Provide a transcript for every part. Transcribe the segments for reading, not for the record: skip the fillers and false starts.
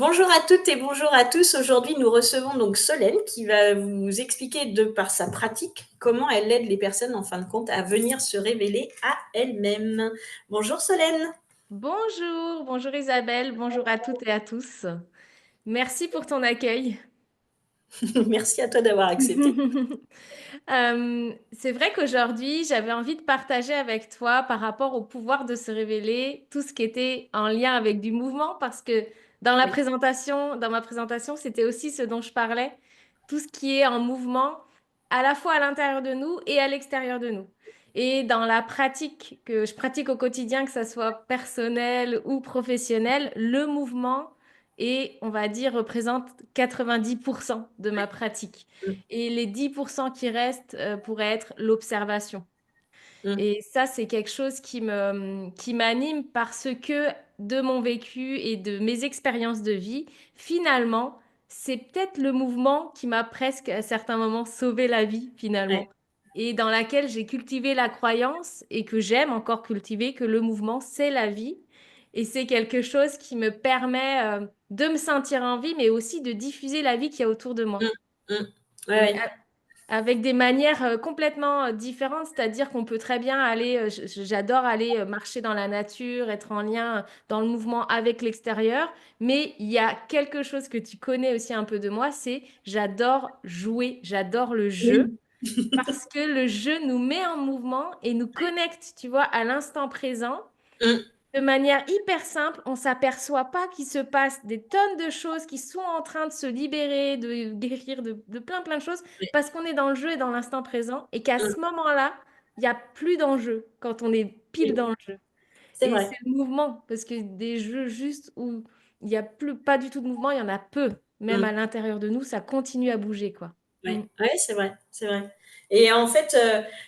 Bonjour à toutes et bonjour à tous. Aujourd'hui, nous recevons donc Solène qui va vous expliquer de par sa pratique comment elle aide les personnes en fin de compte à venir se révéler à elles-mêmes. Bonjour Solène. Bonjour, bonjour Isabelle, bonjour à toutes et à tous. Merci pour ton accueil. Merci à toi d'avoir accepté. C'est vrai qu'aujourd'hui, j'avais envie de partager avec toi par rapport au pouvoir de se révéler tout ce qui était en lien avec du mouvement, parce que Oui. dans ma présentation, c'était aussi ce dont je parlais, tout ce qui est en mouvement, à la fois à l'intérieur de nous et à l'extérieur de nous. Et dans la pratique que je pratique au quotidien, que ça soit personnel ou professionnel, le mouvement et on va dire représente 90% de ma pratique. Mm, Et les 10% qui restent pourraient être l'observation. mm, Et ça, c'est quelque chose qui m'anime parce que de mon vécu et de mes expériences de vie, finalement, c'est peut-être le mouvement qui m'a presque à certains moments sauvé la vie, ouais, finalement. Et dans laquelle j'ai cultivé la croyance et que j'aime encore cultiver que le mouvement, c'est la vie. Et c'est quelque chose qui me permet de me sentir en vie, mais aussi de diffuser la vie qu'il y a autour de mm, moi. mm. Ouais, Et ouais. avec des manières complètement différentes, c'est-à-dire qu'on peut très bien aller, j'adore aller marcher dans la nature, être en lien dans le mouvement avec l'extérieur, mais il y a quelque chose que tu connais aussi un peu de moi, c'est j'adore jouer, j'adore le jeu, Oui. parce que le jeu nous met en mouvement et nous connecte, tu vois, à l'instant présent Mm, de manière hyper simple, on s'aperçoit pas qu'il se passe des tonnes de choses qui sont en train de se libérer, de guérir de plein de choses, ouais, parce qu'on est dans le jeu et dans l'instant présent, et qu'à mm, ce moment-là, il n'y a plus d'enjeu quand on est pile oui. dans le jeu. C'est Et c'est vrai. le mouvement, parce que des jeux juste où il n'y a plus, pas du tout de mouvement, il y en a peu. Même à Mm, l'intérieur de nous, ça continue à bouger, quoi. Mm. ouais, ouais, c'est vrai, c'est vrai. Et en fait,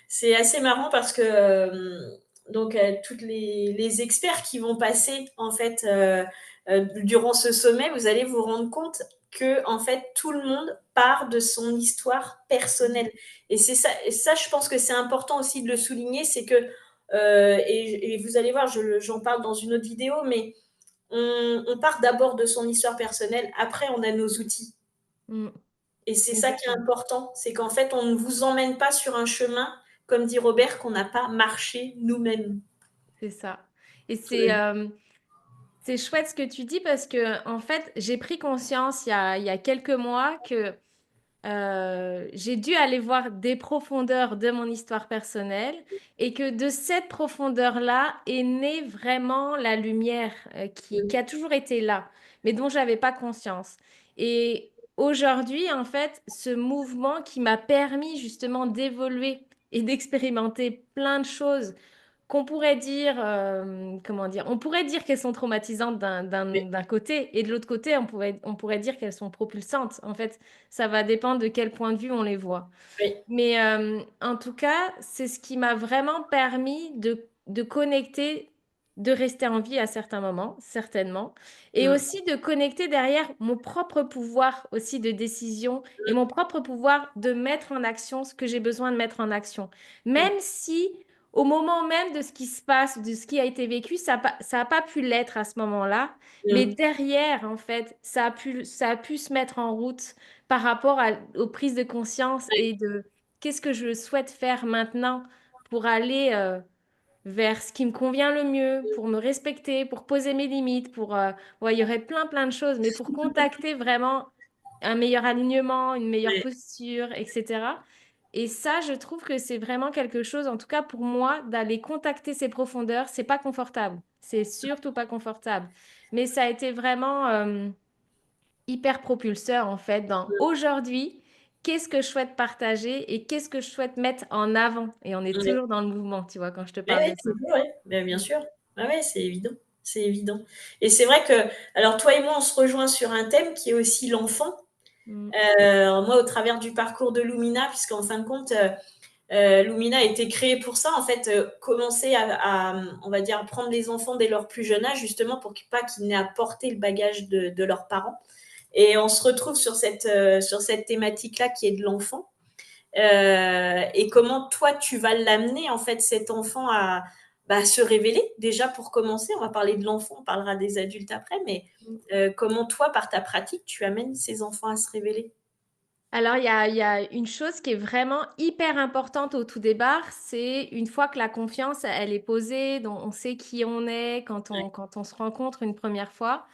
c'est assez marrant parce que donc toutes les experts qui vont passer en fait durant ce sommet, vous allez vous rendre compte que en fait tout le monde part de son histoire personnelle. Et ça, je pense que c'est important aussi de le souligner, c'est que et vous allez voir, j'en parle dans une autre vidéo, mais on part d'abord de son histoire personnelle, après on a nos outils. Mm. Et c'est ça qui est Exactement. important, c'est qu'en fait, on ne vous emmène pas sur un chemin, comme dit Robert, qu'on n'a pas marché nous-mêmes. C'est ça. Et C'est c'est chouette ce que tu dis parce que, en fait, j'ai pris conscience il y a quelques mois que j'ai dû aller voir des profondeurs de mon histoire personnelle et que de cette profondeur-là est née vraiment la lumière qui a toujours été là, mais dont j'avais pas conscience. Et aujourd'hui, en fait, ce mouvement qui m'a permis justement d'évoluer et d'expérimenter plein de choses qu'on pourrait dire, comment dire, on pourrait dire qu'elles sont traumatisantes d'un côté, et de l'autre côté, on pourrait dire qu'elles sont propulsantes. En fait, ça va dépendre de quel point de vue on les voit. oui, Mais en tout cas, c'est ce qui m'a vraiment permis de connecter, de rester en vie à certains moments, certainement, et mm, aussi de connecter derrière mon propre pouvoir aussi de décision et mon propre pouvoir de mettre en action ce que j'ai besoin de mettre en action. mm, Même si au moment même de ce qui se passe, de ce qui a été vécu, ça a pas pu l'être à ce moment-là, mais mm, derrière, en fait, ça a pu se mettre en route par rapport aux prises de conscience oui, et de qu'est-ce que je souhaite faire maintenant pour aller vers ce qui me convient le mieux, pour me respecter, pour poser mes limites, ouais, il y aurait plein de choses, mais pour contacter vraiment un meilleur alignement, une meilleure oui, posture, etc. Et ça, je trouve que c'est vraiment quelque chose, en tout cas pour moi, d'aller contacter ces profondeurs, c'est pas confortable. C'est surtout pas confortable. Mais ça a été vraiment hyper propulseur en fait dans mm, aujourd'hui, qu'est-ce que je souhaite partager et qu'est-ce que je souhaite mettre en avant. Et on est oui. toujours dans le mouvement, tu vois, quand je te Oui, parle oui, de ça. toujours, oui. Ben, bien Mm. sûr. Ah ouais, c'est évident. C'est évident. Et c'est vrai que, alors toi et moi, on se rejoint sur un thème qui est aussi l'enfant. Mm. Moi, au travers du parcours de Lumina, puisqu'en fin de compte, Lumina a été créée pour ça, en fait, commencer on va dire, à prendre les enfants dès leur plus jeune âge, justement, pour pas qu'ils n'aient à porter le bagage de leurs parents. Et on se retrouve sur cette thématique-là qui est de l'enfant. Et comment toi, tu vas l'amener, en fait, cet enfant bah, se révéler déjà pour commencer. On va parler de l'enfant, on parlera des adultes après, mais comment toi, par ta pratique, tu amènes ces enfants à se révéler? Alors, il y a une chose qui est vraiment hyper importante au tout départ, c'est une fois que la confiance, elle est posée, dont on sait qui on est Ouais. quand on se rencontre une première fois,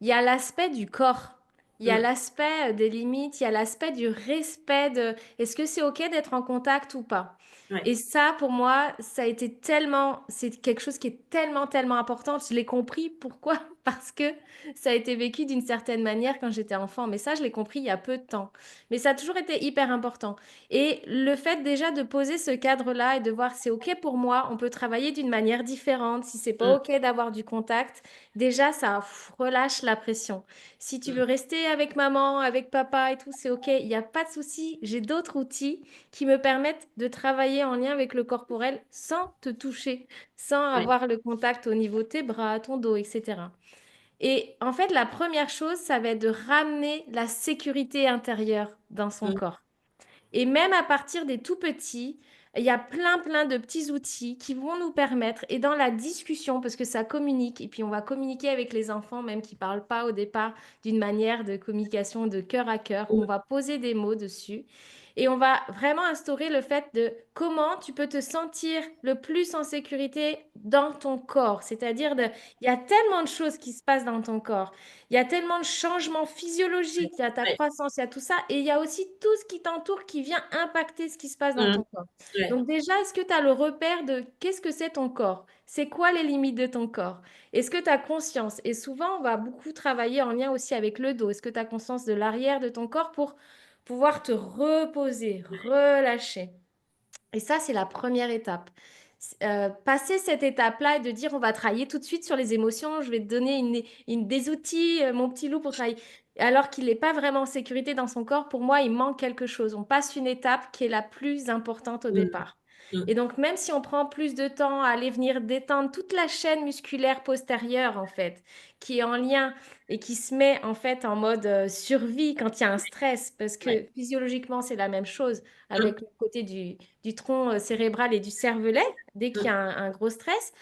il y a l'aspect du corps. Il y a Mmh. l'aspect des limites, il y a l'aspect du respect de est-ce que c'est OK d'être en contact ou pas? Ouais. Et ça, pour moi, ça a été tellement, c'est quelque chose qui est tellement, tellement important. Je l'ai compris. Pourquoi? Parce que ça a été vécu d'une certaine manière quand j'étais enfant. Mais ça, je l'ai compris il y a peu de temps. Mais ça a toujours été hyper important. Et le fait déjà de poser ce cadre-là et de voir c'est OK pour moi, on peut travailler d'une manière différente. Si c'est pas Mmh. OK d'avoir du contact, déjà, ça relâche la pression. Si tu Mmh. veux rester avec maman, avec papa et tout, c'est OK. Il n'y a pas de souci. J'ai d'autres outils qui me permettent de travailler en lien avec le corporel sans te toucher, sans Ouais. avoir le contact au niveau de tes bras, ton dos, etc. Et en fait, la première chose, ça va être de ramener la sécurité intérieure dans son Mmh. corps. Et même à partir des tout petits, il y a plein, plein de petits outils qui vont nous permettre, et dans la discussion, parce que ça communique, et puis on va communiquer avec les enfants, même qui ne parlent pas au départ, d'une manière de communication de cœur à cœur, on Mmh. va poser des mots dessus. Et on va vraiment instaurer le fait de comment tu peux te sentir le plus en sécurité dans ton corps. C'est-à-dire, il y a tellement de choses qui se passent dans ton corps. Il y a tellement de changements Ouais. physiologiques, il y a ta Ouais. croissance, il y a tout ça, et il y a aussi tout ce qui t'entoure qui vient impacter ce qui se passe dans Mmh. ton corps. Ouais. Donc déjà, est-ce que tu as le repère de qu'est-ce que c'est ton corps? C'est quoi les limites de ton corps? Est-ce que tu as conscience? Et souvent, on va beaucoup travailler en lien aussi avec le dos. Est-ce que tu as conscience de l'arrière de ton corps pour pouvoir te reposer, relâcher? Et ça, c'est la première étape. Passer cette étape-là et de dire: «On va travailler tout de suite sur les émotions, je vais te donner des outils, mon petit loup, pour travailler». Alors qu'il n'est pas vraiment en sécurité dans son corps, pour moi, il manque quelque chose. On passe une étape qui est la plus importante au Mmh. départ. Mmh. Et donc même si on prend plus de temps à aller venir détendre toute la chaîne musculaire postérieure, en fait, qui est en lien et qui se met, en fait, en mode, survie quand il y a un stress, parce Ouais. que physiologiquement, c'est la même chose Mmh. avec le côté du tronc cérébral et du cervelet, dès qu'il y Mmh. a un gros stress,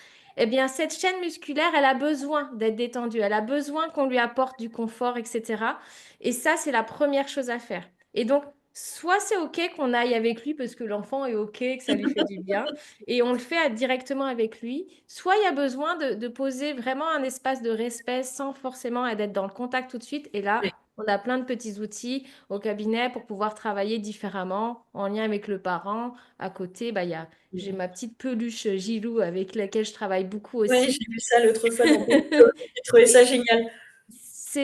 eh bien, cette chaîne musculaire, elle a besoin d'être détendue. Elle a besoin qu'on lui apporte du confort, etc. Et ça, c'est la première chose à faire. Et donc, soit c'est OK qu'on aille avec lui parce que l'enfant est OK, que ça lui fait du bien, et on le fait directement avec lui. Soit il y a besoin de poser vraiment un espace de respect sans forcément être dans le contact tout de suite. Et là, Ouais. on a plein de petits outils au cabinet pour pouvoir travailler différemment en lien avec le parent. À côté, bah, j'ai Mmh. ma petite peluche Gilou avec laquelle je travaille beaucoup Ouais, aussi. j'ai vu ça l'autre fois dans ton story, j'ai trouvé ça Et génial.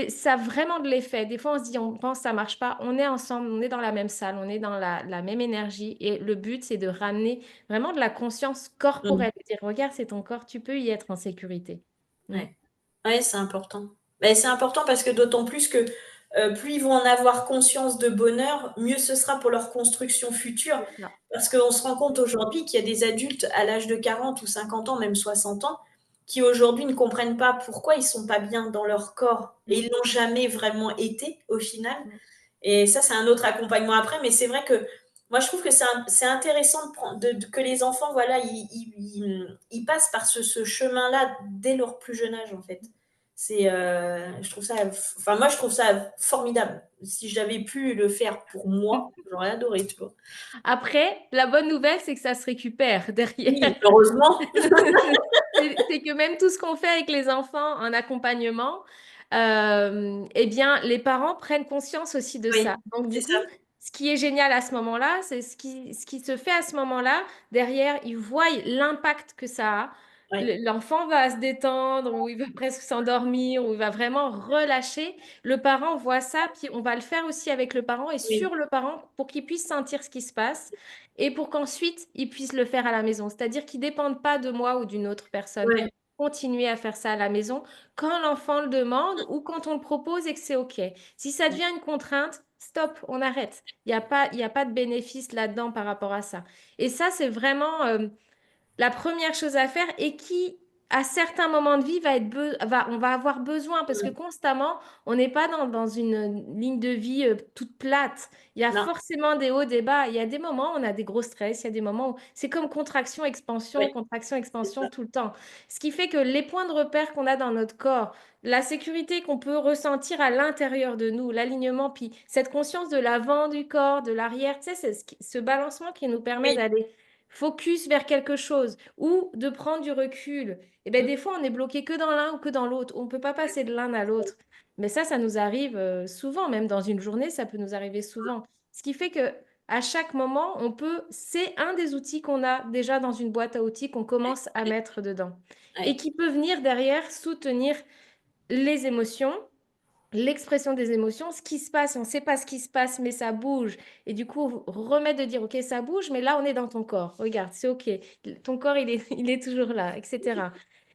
ça a vraiment de l'effet. Des fois, on se dit, on pense, ça marche pas. On est ensemble, on est dans la même salle, on est dans la même énergie. Et le but, c'est de ramener vraiment de la conscience Mmh. corporelle. De dire, regarde, c'est ton corps, tu peux y être en sécurité. Mm. Ouais. Ouais, c'est important. Beh, c'est important parce que d'autant plus que, plus ils vont en avoir conscience de bonheur, mieux ce sera pour leur construction future. C'est ça. Parce qu'on se rend compte aujourd'hui qu'il y a des adultes à l'âge de 40 ou 50 ans, même 60 ans, qui aujourd'hui ne comprennent pas pourquoi ils sont pas bien dans leur corps et Mm. ils l'ont jamais vraiment été au final. Mm. Et ça, c'est un autre accompagnement après, mais c'est vrai que moi, je trouve que c'est intéressant que les enfants, voilà, ils passent par ce chemin-là dès leur plus jeune âge, en fait. Je trouve ça, enfin, moi, je trouve ça formidable. Si j'avais pu le faire pour moi, j'aurais adoré, tu vois. Après, la bonne nouvelle, c'est que ça se récupère derrière. Oui, heureusement. C'est que même tout ce qu'on fait avec les enfants en accompagnement, eh bien, les parents prennent conscience aussi de Oui, ça. Donc, c'est du ça. coup, ce qui est génial à ce moment-là, c'est ce qui se fait à ce moment-là. Derrière, ils voient l'impact que ça a. Ouais, L'enfant va se détendre, ou il va presque s'endormir, ou il va vraiment relâcher. Le parent voit ça, puis on va le faire aussi avec le parent et oui, sur le parent pour qu'il puisse sentir ce qui se passe et pour qu'ensuite, ils puissent le faire à la maison. C'est-à-dire qu'ils ne dépendent pas de moi ou d'une autre personne pour ouais, continuer à faire ça à la maison quand l'enfant le demande ou quand on le propose et que c'est OK. Si ça ouais, devient une contrainte, stop, on arrête. Il y a pas de bénéfice là-dedans par rapport à ça. Et ça, c'est vraiment la première chose à faire et qui à certains moments de vie, on va avoir besoin, parce que Mmh. constamment, on n'est pas dans une ligne de vie toute plate. Il y a Non, forcément des hauts, des bas. Il y a des moments où on a des gros stress, il y a des moments où c'est comme oui, contraction, c'est expansion ça. tout le temps. Ce qui fait que les points de repère qu'on a dans notre corps, la sécurité qu'on peut ressentir à l'intérieur de nous, l'alignement, puis cette conscience de l'avant du corps, de l'arrière, tu sais, c'est ce balancement qui nous permet Oui. d'aller focus vers quelque chose ou de prendre du recul. Et bien, Mmh. des fois, on est bloqué que dans l'un ou que dans l'autre. On ne peut pas passer de l'un à l'autre. Mais ça nous arrive souvent, même dans une journée, ça peut nous arriver souvent. Ce qui fait que à chaque moment, c'est un des outils qu'on a déjà dans une boîte à outils qu'on commence à mettre dedans et Ouais. qui peut venir derrière soutenir les émotions, l'expression des émotions, ce qui se passe, on ne sait pas ce qui se passe, mais ça bouge. Et du coup, remettre de dire, OK, ça bouge, mais là, on est dans ton corps. Regarde, c'est OK. Ton corps, il est toujours là, etc.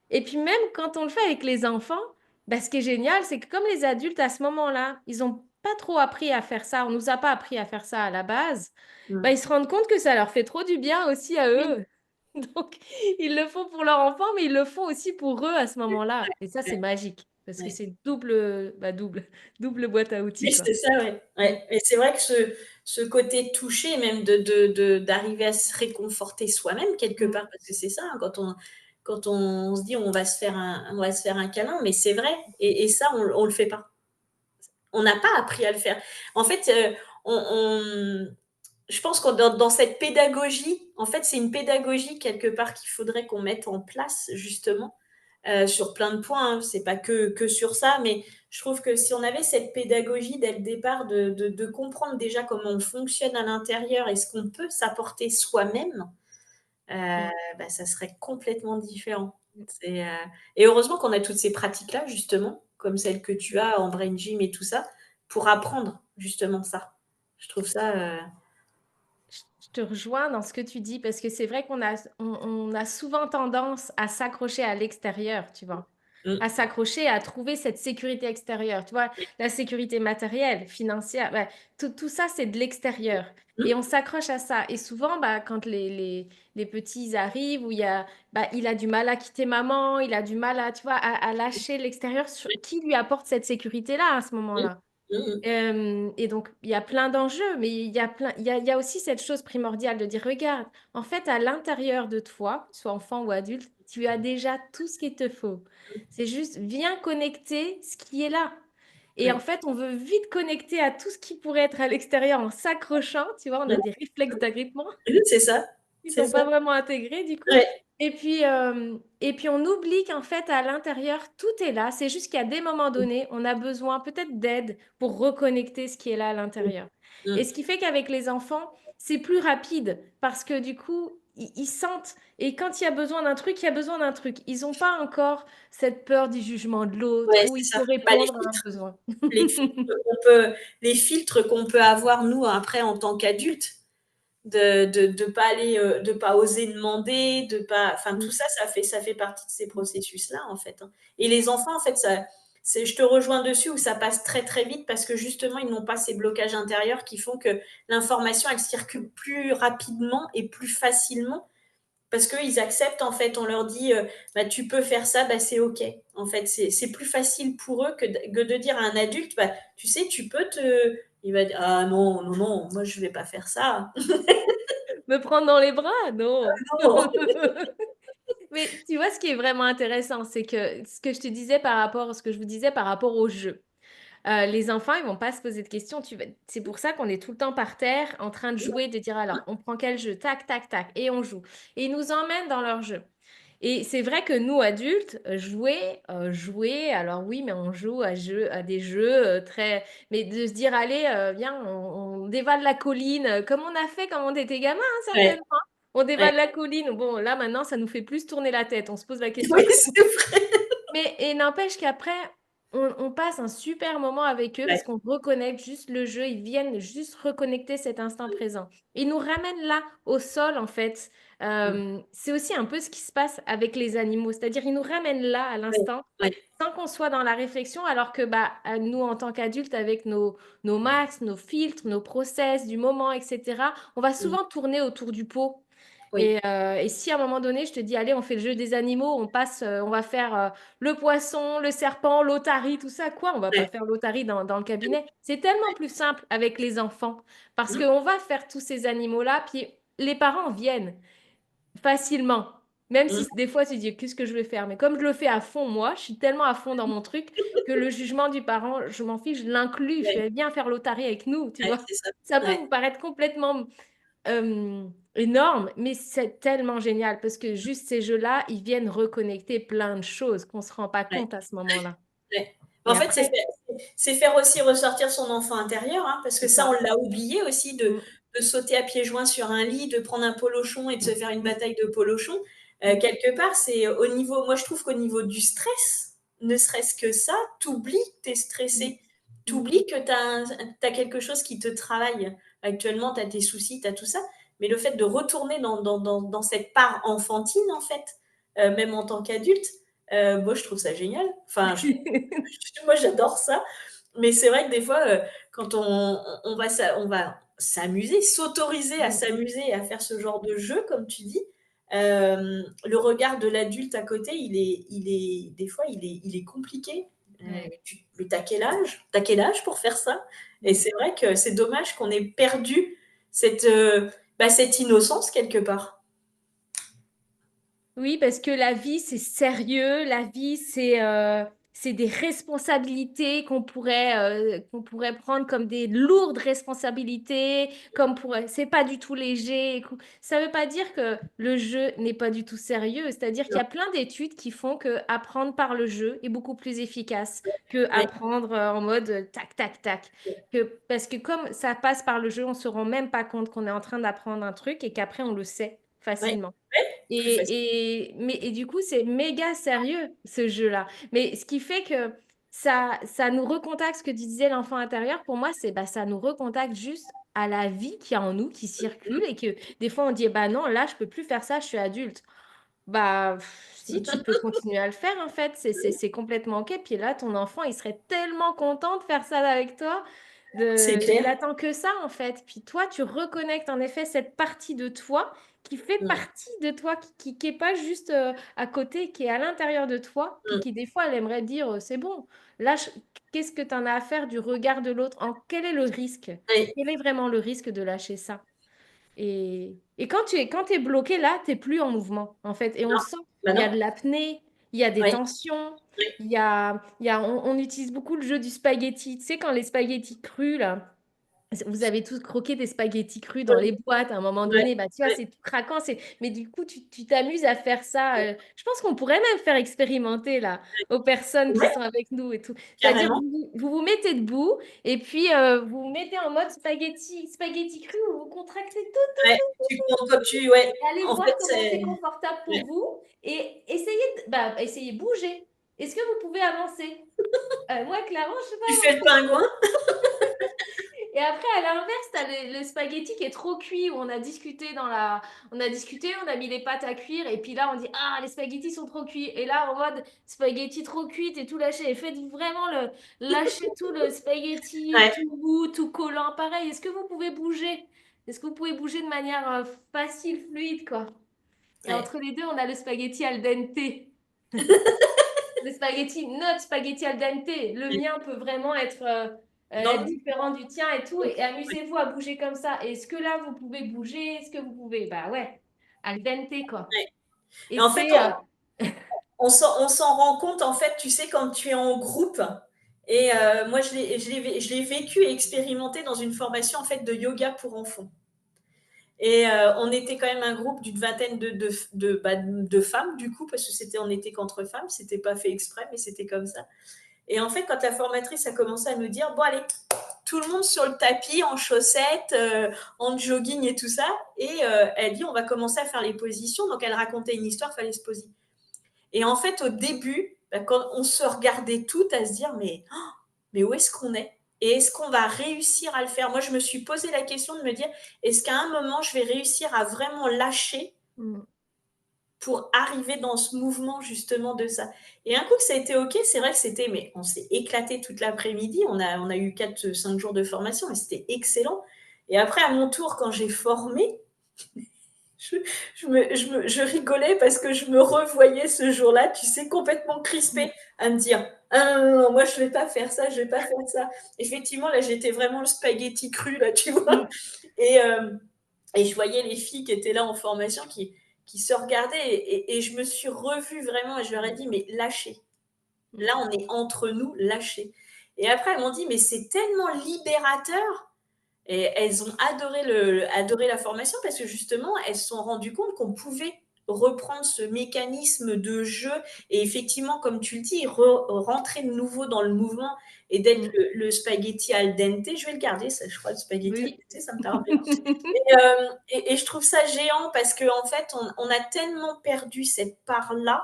Et puis même quand on le fait avec les enfants, bah, ce qui est génial, c'est que comme les adultes, à ce moment-là, ils n'ont pas trop appris à faire ça, on ne nous a pas appris à faire ça à la base, bah, Mmh. ils se rendent compte que ça leur fait trop du bien aussi à Oui. eux. Donc, ils le font pour leur enfant, mais ils le font aussi pour eux à ce moment-là. Et ça, c'est Ouais, magique, parce que ouais. c'est double boîte à outils, Oui, quoi. c'est ça, ouais. Mm. Ouais, et c'est vrai que ce côté touché, même d'arriver à se réconforter soi-même quelque Mm. part, parce que c'est ça, hein, quand on se dit: «On va se faire un câlin», mais c'est vrai, et ça, on le fait pas. On n'a pas appris à le faire. En fait, on je pense que dans cette pédagogie, en fait, c'est une pédagogie quelque part qu'il faudrait qu'on mette en place justement, sur plein de points, hein. C'est pas que sur ça, mais je trouve que si on avait cette pédagogie dès le départ de comprendre déjà comment on fonctionne à l'intérieur et ce qu'on peut s'apporter soi-même, heu, Mm. bah, ça serait complètement différent. C'est, et heureusement qu'on a toutes ces pratiques-là justement, comme celles que tu as en brain gym et tout ça, pour apprendre justement ça. Je trouve ça, Je te rejoins dans ce que tu dis, parce que c'est vrai on a souvent tendance à s'accrocher à l'extérieur, tu vois, mmh, à s'accrocher, à trouver cette sécurité extérieure, tu vois, la sécurité matérielle, financière, bah, tout ça, c'est de l'extérieur. mmh, Et on s'accroche à ça. Et souvent, bah, quand les petits arrivent, où il a du mal à quitter maman, il a du mal à, tu vois, à lâcher l'extérieur, qui lui apporte cette sécurité-là à ce mmh, moment-là? mmh mh. Et donc, il y a plein d'enjeux, mais il y a aussi cette chose primordiale de dire, regarde, en fait, à l'intérieur de toi, soit enfant ou adulte, tu as déjà tout ce qu'il te faut. C'est juste, viens connecter ce qui est là. Et en Ouais. fait, on veut vite connecter à tout ce qui pourrait être à l'extérieur en s'accrochant, tu vois, on a Mmh. des réflexes d'agrippement. Oui, c'est ça, Ils c'est sont ça. pas vraiment intégrés du coup. Ouais. Et puis on oublie qu'en fait, à l'intérieur, tout est là. C'est juste qu'à des moments Mmh, donnés, on a besoin peut-être d'aide pour reconnecter ce qui est là à mmh, l'intérieur. Et mmh. ce qui fait qu'avec les enfants, c'est plus rapide parce que du coup, ils sentent. Et quand il y a besoin d'un truc, il y a besoin d'un truc. Ils n'ont pas encore cette peur du jugement de l'autre Ouais, où c'est il ça. faut Bah, répondre à un besoin. les filtres qu'on peut avoir nous après en tant qu'adultes, de pas aller, de pas oser demander, de pas, enfin tout Mm, ça, ça fait partie de ces mm, processus-là, en fait, hein. Et les enfants, en fait, ça c'est je te rejoins dessus, où ça passe très, très vite parce que justement, ils n'ont pas ces blocages intérieurs qui font que l'information, elle circule plus rapidement et plus facilement. Parce qu'ils acceptent, en fait, on leur dit, bah, tu peux faire ça, bah, c'est OK. En fait, c'est plus facile pour eux que de dire à un adulte, bah, tu sais, tu peux te. Il va dire, ah non, non, non, moi je vais pas faire ça. Me prendre dans les bras? Non. Non. Mais tu vois, ce qui est vraiment intéressant, c'est que ce que je vous disais par rapport au jeu. Les enfants, ils vont pas se poser de questions. C'est pour ça qu'on est tout le temps par terre en train de jouer, de dire alors, on prend quel jeu? Tac, tac, tac, et on joue. Et ils nous emmènent dans leur jeu. Et c'est vrai que nous, adultes, jouer, alors oui, mais on joue à des jeux très. Mais de se dire, allez, viens, on dévale la colline, comme on a fait quand on était gamin, hein, Ouais, certainement. On ouais. dévale la colline. Bon, là, maintenant, ça nous fait plus tourner la tête. On se pose la question Oui, comment. c'est vrai. Mais et n'empêche qu'après, on passe un super moment avec eux Ouais. parce qu'on reconnecte juste le jeu. Ils viennent juste reconnecter cet instant présent. Ils nous ramènent là, au sol, en fait. Mmh. C'est aussi un peu ce qui se passe avec les animaux. C'est-à-dire, ils nous ramènent là, à Ouais, l'instant, ouais. sans qu'on soit dans la réflexion, alors que bah, à nous, en tant qu'adultes, avec nos masques, nos filtres, nos process du moment, etc., on va Mmh. souvent tourner autour du pot. Oui. Et si à un moment donné, je te dis, allez, on fait le jeu des animaux, on va faire le poisson, le serpent, l'otarie, tout ça, quoi, on va pas Ouais. faire l'otarie dans le cabinet. C'est tellement plus simple avec les enfants parce Mmh. qu'on va faire tous ces animaux-là, puis les parents viennent facilement. Même Mmh. si des fois tu dis qu'est-ce que je vais faire, mais comme je le fais à fond, moi, je suis tellement à fond dans mon truc que le jugement du parent, je m'en fiche, je l'inclus, je Ouais, fais bien faire l'otarie avec nous, tu ouais, vois. c'est ça. Ça peut Ouais. vous paraître complètement énorme, mais c'est tellement génial parce que juste ces jeux-là, ils viennent reconnecter plein de choses qu'on se rend pas Ouais. compte à ce moment-là. Ouais. En Et fait, après, c'est faire aussi ressortir son enfant intérieur, hein, parce que c'est ça, ça. on l'a oublié aussi Mm, de sauter à pieds joints sur un lit, de prendre un polochon et de se faire une mm, bataille de polochon. mm, Quelque part, c'est au niveau, moi je trouve qu'au niveau du stress, ne serait-ce que ça, t'oublies que t'es mm, stressé. mm, T'oublies que t'as quelque chose qui te travaille. Actuellement, t'as tes soucis, t'as tout ça. Mais le fait de retourner dans cette part enfantine, en fait, même en tant qu'adulte, moi je trouve ça génial. Enfin, moi, j'adore ça. Mais c'est vrai que des fois, quand on va s'amuser, s'autoriser à mm, s'amuser et à faire ce genre de jeu, comme tu dis, le regard de l'adulte à côté, des fois, il est compliqué. ouais, Mais t'as quel âge? T'as quel âge pour faire ça? Et mm. c'est vrai que c'est dommage qu'on ait perdu cette, cette innocence quelque part. Oui, parce que la vie, c'est sérieux. La vie, c'est des responsabilités qu'on pourrait prendre comme des lourdes responsabilités, c'est pas du tout léger. Ça veut pas dire que le jeu n'est pas du tout sérieux. C'est-à-dire qu'il y Non. a plein d'études qui font que apprendre par le jeu est beaucoup plus efficace que Ouais, apprendre en mode tac, tac, tac. Parce que comme ça passe par le jeu, on se rend même pas compte qu'on est en train d'apprendre un truc et qu'après, on le sait ouais, facilement. plus facile. Et du coup, c'est méga sérieux, ce jeu-là. Mais ce qui fait que ça nous recontacte, ce que tu disais, l'enfant intérieur, pour moi, c'est bah, ça nous recontacte juste à la vie qu'il y a en nous, qui circule, et que des fois, on dit, bah non, là, je peux plus faire ça, je suis adulte. Bah, si, tu peux continuer à le faire, en fait, c'est complètement OK. Puis là, ton enfant, il serait tellement content de faire ça avec toi. C'est Il clair. attend que ça, en fait. Puis toi, tu reconnectes en effet cette partie de toi qui fait Mm, partie de toi, qui est pas juste à côté, qui est à l'intérieur de toi, puis mm. qui des fois, elle aimerait dire, c'est bon, lâche, qu'est-ce que tu en as à faire du regard de l'autre? Quel est le risque? Ouais. Quel est vraiment le risque de lâcher ça? Et quand tu es bloqué là, tu n'es plus en mouvement, en fait. Et on Non, le sent. bah Il y a non. de l'apnée, il y a des Oui, tensions, oui, on utilise beaucoup le jeu du spaghetti. Tu sais, quand les spaghettis crus, là, vous avez tous croqué des spaghettis crus dans les boîtes à un moment ouais, donné. Bah, tu vois, ouais, c'est tout craquant. Mais du coup, tu t'amuses à faire ça. Je pense qu'on pourrait même faire expérimenter là, aux personnes qui ouais, sont avec nous et tout. C'est-à-dire, carrément. vous vous mettez debout et puis vous vous mettez en mode spaghetti cru, vous vous contractez tout. Ouais, tu comptes comme tu ouais, Et allez en voir fait, comment c'est c'est confortable pour ouais, vous et essayez de bouger. Est-ce que vous pouvez avancer? Moi, clairement, je ne sais tu pas fais le avancer. pingouin? Et après, à l'inverse, tu as le spaghetti qui est trop cuit, où on a discuté On a discuté, on a mis les pâtes à cuire, et puis là, on dit, ah, les spaghettis sont trop cuits. Et là, en mode spaghetti trop cuit, et tout lâché. Et faites vraiment lâcher tout le spaghetti, Ouais, tout mou, tout collant. Pareil, est-ce que vous pouvez bouger? Est-ce que vous pouvez bouger de manière facile, fluide, quoi? Et ouais, entre les deux, on a le spaghetti al dente. Le spaghetti, notre spaghetti al dente. Le ouais. mien peut vraiment Dans être différent du tien et tout. Et ouais, amusez-vous à bouger comme ça. Est-ce que là, vous pouvez bouger? Est-ce que vous pouvez? Bah ouais, al dente, quoi. ouais. Et Et en fait, c'est... on s'en rend compte, en fait, tu sais, quand tu es en groupe et moi, je l'ai vécu et expérimenté dans une formation, en fait, de yoga pour enfants. Et on était quand même un groupe d'une vingtaine de femmes, du coup, parce que on était qu'entre femmes, c'était pas fait exprès, mais c'était comme ça. Et en fait, quand la formatrice a commencé à nous dire, bon, allez, tout le monde sur le tapis, en chaussettes, en jogging et tout ça, et elle dit, on va commencer à faire les positions. Donc, elle racontait une histoire, il fallait se poser. Et en fait, au début, bah, quand on se regardait toutes à se dire, mais où est-ce qu'on est? Et est-ce qu'on va réussir à le faire? Moi, je me suis posé la question de me dire, est-ce qu'à un moment, je vais réussir à vraiment lâcher Mm, pour arriver dans ce mouvement justement de ça? Et un coup que ça a été OK, c'est vrai que mais on s'est éclaté toute l'après-midi. On a eu 4, 5 jours de formation, mais c'était excellent. Et après, à mon tour, quand j'ai formé, je, je rigolais parce que je me revoyais ce jour-là, tu sais, complètement crispée, à me dire ah, non, non, moi je vais pas faire ça, je vais pas faire ça. Effectivement, là j'étais vraiment le spaghetti cru, là, tu vois. Mm. Et, euh, et je voyais les filles qui étaient là en formation qui se regardaient et je me suis revue vraiment et je leur ai dit mais lâchez. Mm. Là, on est entre nous, lâchez. Et après, elles m'ont dit mais c'est tellement libérateur. Et elles ont adoré la formation parce que justement, elles se sont rendues compte qu'on pouvait reprendre ce mécanisme de jeu et effectivement, comme tu le dis, rentrer de nouveau dans le mouvement et d'être Mm. le spaghetti al dente. Je vais le garder, ça, je crois, le spaghetti al Oui. dente, ça me tarde bien. Et je trouve ça géant parce qu'en en fait, on a tellement perdu cette part-là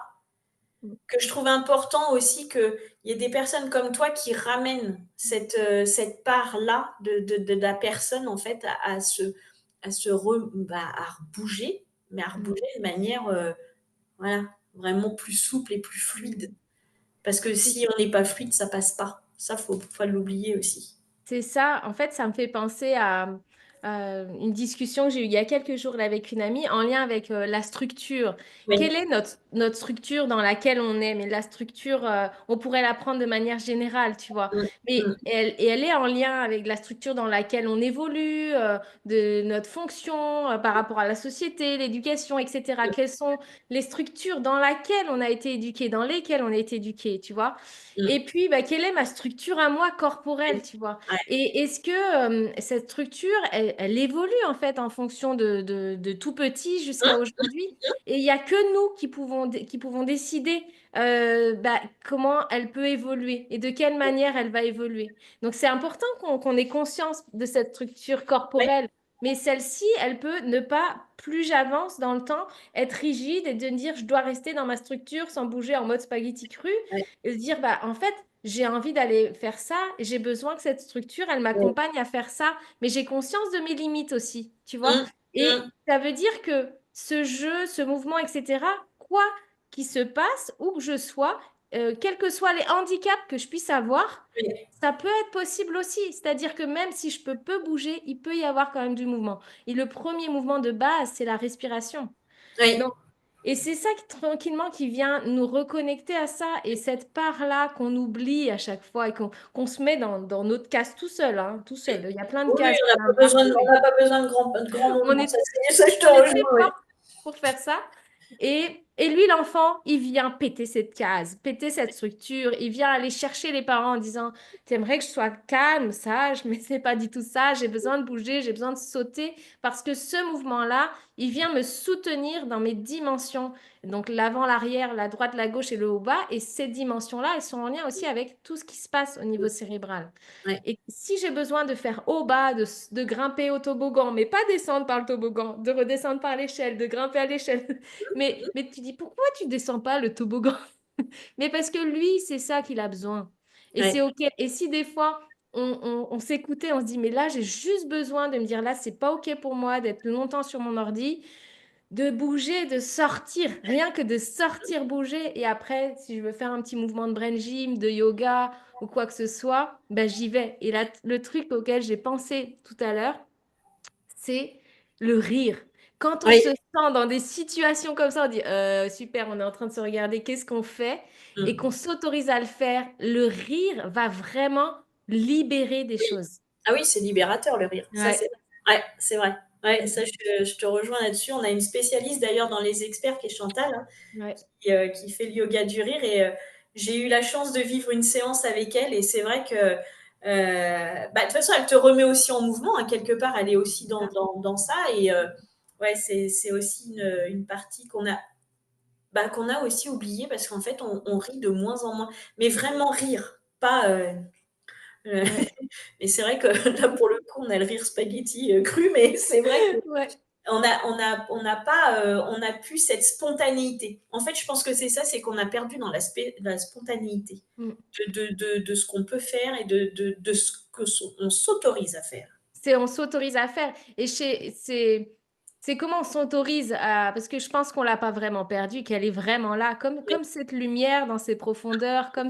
que je trouve important aussi qu'il y ait des personnes comme toi qui ramènent cette part-là de la personne, en fait, à rebouger, mais à Mm. rebouger de manière voilà, vraiment plus souple et plus fluide. Parce que C'est si on n'est pas fluide, ça passe pas. Ça, faut pas l'oublier aussi. C'est ça, en fait, ça me fait penser à une discussion que j'ai eue il y a quelques jours là, avec une amie en lien avec la structure. Oui. Quelle est notre structure dans laquelle on est? Mais la structure, on pourrait la prendre de manière générale, tu vois. Mm, Mais mm, elle est en lien avec la structure dans laquelle on évolue, de notre fonction par rapport à la société, l'éducation, etc. Quelles sont les structures dans lesquelles on a été éduqué, dans lesquelles on a été éduqué, tu vois? Et mm. puis, bah, quelle est ma structure à moi corporelle, tu vois? Ouais. Et est-ce que cette structure, elle évolue en fait en fonction de tout petit jusqu'à Mm, aujourd'hui? Et il n'y a que nous qui pouvons décider bah, comment elle peut évoluer et de quelle manière elle va évoluer. Donc c'est important qu'on ait conscience de cette structure ouais, corporelle. Mais celle-ci, elle peut ne pas, plus j'avance dans le temps, être rigide et de me dire je dois rester dans ma structure sans bouger en mode spaghetti cru ouais, et se dire bah en fait j'ai envie d'aller faire ça, et j'ai besoin que cette structure, elle ouais. m'accompagne à faire ça, mais j'ai conscience de mes limites aussi, tu vois. Mm, Et mm. ça veut dire que ce jeu, ce mouvement, etc., quoi qu'il se passe, où que je sois, quels que soient les handicaps que je puisse avoir, Oui, ça peut être possible aussi. C'est-à-dire que même si je peux peu bouger, il peut y avoir quand même du mouvement. Et le premier mouvement de base, c'est la respiration. oui, Donc, et c'est ça tranquillement qui vient nous reconnecter à ça et cette part-là qu'on oublie à chaque fois et qu'on se met dans notre case tout seul, hein, tout seul. Il y a plein de oui, cases on n'a qu'on a pas besoin, marquées, on mais n'a pas besoin de grands on mouvements. est Ça, je te on est très rejoins, oui. fort pour faire ça. Et lui, l'enfant, il vient péter cette case, péter cette structure. Il vient aller chercher les parents en disant, t'aimerais que je sois calme, sage, mais c'est pas du tout ça. J'ai besoin de bouger, j'ai besoin de sauter parce que ce mouvement-là, il vient me soutenir dans mes dimensions. Donc l'avant, l'arrière, la droite, la gauche et le haut-bas. Et ces dimensions-là, elles sont en lien aussi avec tout ce qui se passe au niveau cérébral. Ouais. Et si j'ai besoin de faire haut bas, de grimper au toboggan, mais pas descendre par le toboggan, de redescendre par l'échelle, de grimper à l'échelle, mais tu dis pourquoi tu descends pas le toboggan? Mais parce que lui, c'est ça qu'il a besoin. Et c'est Ouais. OK. Et si des fois, on s'écoutait, on se dit, mais là, j'ai juste besoin de me dire, là, c'est pas OK pour moi d'être longtemps sur mon ordi, de bouger, de sortir, rien que de sortir, bouger. Et après, si je veux faire un petit mouvement de brain gym, de yoga ou quoi que ce soit, ben, j'y vais. Et là, le truc auquel j'ai pensé tout à l'heure, c'est le rire. Quand on se Oui. sent dans des situations comme ça, on dit super, on est en train de se regarder, qu'est-ce qu'on fait? Et qu'on Mm. s'autorise à le faire, le rire va vraiment libérer des choses. Ah oui, c'est libérateur le rire. Ça, Ouais. c'est vrai. Ouais, c'est vrai. Ouais, ça, je te rejoins là-dessus. On a une spécialiste d'ailleurs dans les experts qui est Chantal, hein, Ouais. qui fait le yoga du rire. Et j'ai eu la chance de vivre une séance avec elle. Et c'est vrai que, bah, de toute façon, elle te remet aussi en mouvement, hein, quelque part. Elle est aussi C'est ça. dans ça. Et ouais, c'est aussi une partie qu'on a aussi oubliée parce qu'en fait, on rit de moins en moins. Mais vraiment rire, pas. Euh, Ouais. Et c'est vrai que là, pour le coup, on a le rire spaghetti cru, mais c'est vrai Ouais. on n'a pas, on a plus cette spontanéité. En fait, je pense que c'est ça, c'est qu'on a perdu dans la spontanéité Mm. de ce qu'on peut faire et de ce qu'on s'autorise à faire. C'est on s'autorise à faire. Et c'est comment on s'autorise à... Parce que je pense qu'on l'a pas vraiment perdue, qu'elle est vraiment là, Oui, comme cette lumière dans ses profondeurs, comme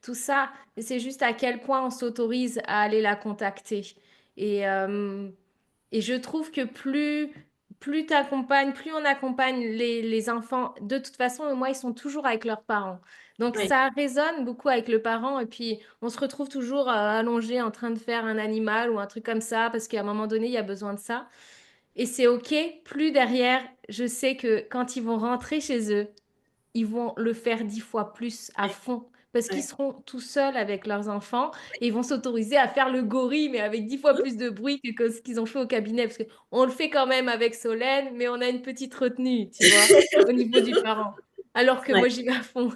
tout ça. Et c'est juste à quel point on s'autorise à aller la contacter. Et, euh, et je trouve que plus t'accompagnes, plus on accompagne les enfants, de toute façon, moi, ils sont toujours avec leurs parents. Donc, Oui, ça résonne beaucoup avec le parent. Et puis, on se retrouve toujours allongé en train de faire un animal ou un truc comme ça, parce qu'à un moment donné, il y a besoin de ça. Et c'est OK. Plus derrière, je sais que quand ils vont rentrer chez eux, ils vont le faire 10 fois plus à oui, fond parce qu'ils oui, seront tout seuls avec leurs enfants et ils vont s'autoriser à faire le gorille, mais avec 10 fois mmh, plus de bruit que ce qu'ils ont fait au cabinet. Parce qu'on le fait quand même avec Solène, mais on a une petite retenue, tu vois, au niveau du parent. Alors que ouais, moi, j'y vais à fond.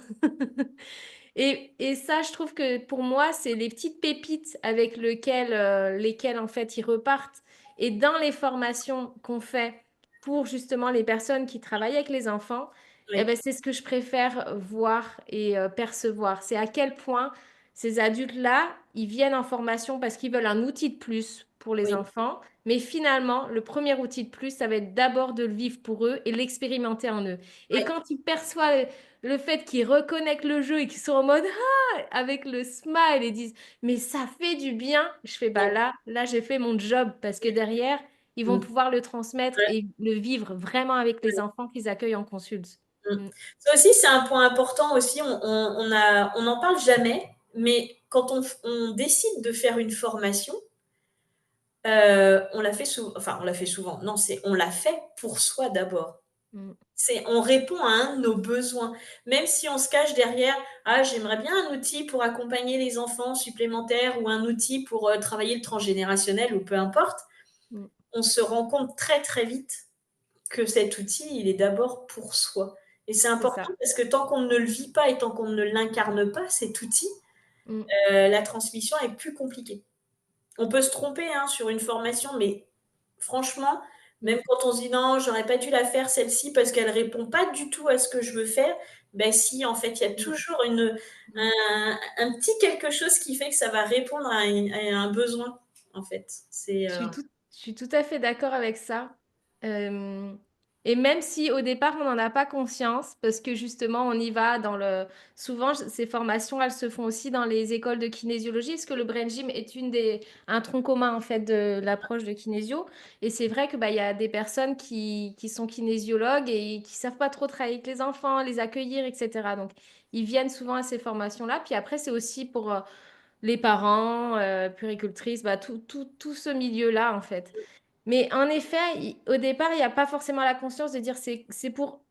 Et ça, je trouve que pour moi, c'est les petites pépites avec lesquelles, en fait, ils repartent. Et dans les formations qu'on fait pour justement les personnes qui travaillent avec les enfants, eh oui, ben, c'est ce que je préfère voir et percevoir. C'est à quel point ces adultes-là, ils viennent en formation parce qu'ils veulent un outil de plus pour les oui, enfants. Mais finalement, le premier outil de plus, ça va être d'abord de le vivre pour eux et l'expérimenter en eux. Et oui, quand ils perçoivent le fait qu'ils reconnectent le jeu et qu'ils sont en mode ah avec le smile et disent mais ça fait du bien, je fais bah oui, là j'ai fait mon job parce que derrière ils vont mmh, pouvoir le transmettre ouais, et le vivre vraiment avec les ouais, enfants qu'ils accueillent en consulte. mmh. Mm, Ça aussi, c'est un point important aussi, on n'en parle jamais, mais quand on décide de faire une formation, on la fait enfin, on la fait souvent, non, c'est on l'a fait pour soi d'abord. mm, C'est on répond à un de nos besoins, même si on se cache derrière: «Ah, j'aimerais bien un outil pour accompagner les enfants supplémentaires ou un outil pour, travailler le transgénérationnel» ou peu importe. mm. On se rend compte très, très vite que cet outil, il est d'abord pour soi et c'est C'est important ça. parce que tant qu'on ne le vit pas et tant qu'on ne l'incarne pas, cet outil, Mm, la transmission est plus compliquée. On peut se tromper, hein, sur une formation, mais franchement, même mm, quand on se dit: «Non, j'aurais pas dû la faire celle-ci parce qu'elle répond pas du tout à ce que je veux faire», ben si, en fait, il y a mm, toujours mm. un petit quelque chose qui fait que ça va répondre à un besoin, en fait. C'est, Je suis tout à fait d'accord avec ça. Euh, et même si au départ, on n'en a pas conscience, parce que justement, on y va dans le... Souvent, ces formations, elles se font aussi dans les écoles de kinésiologie, parce que le brain gym est un tronc commun, en fait, de l'approche de kinésio. Et c'est vrai que, bah, il y a des personnes qui sont kinésiologues et qui savent pas trop travailler avec les enfants, les accueillir, etc. Donc, ils viennent souvent à ces formations-là. Puis après, c'est aussi pour les parents, puéricultrices, bah, tout ce milieu-là, en fait. Mais en effet, au départ, il n'y a pas forcément la conscience de dire c'est pour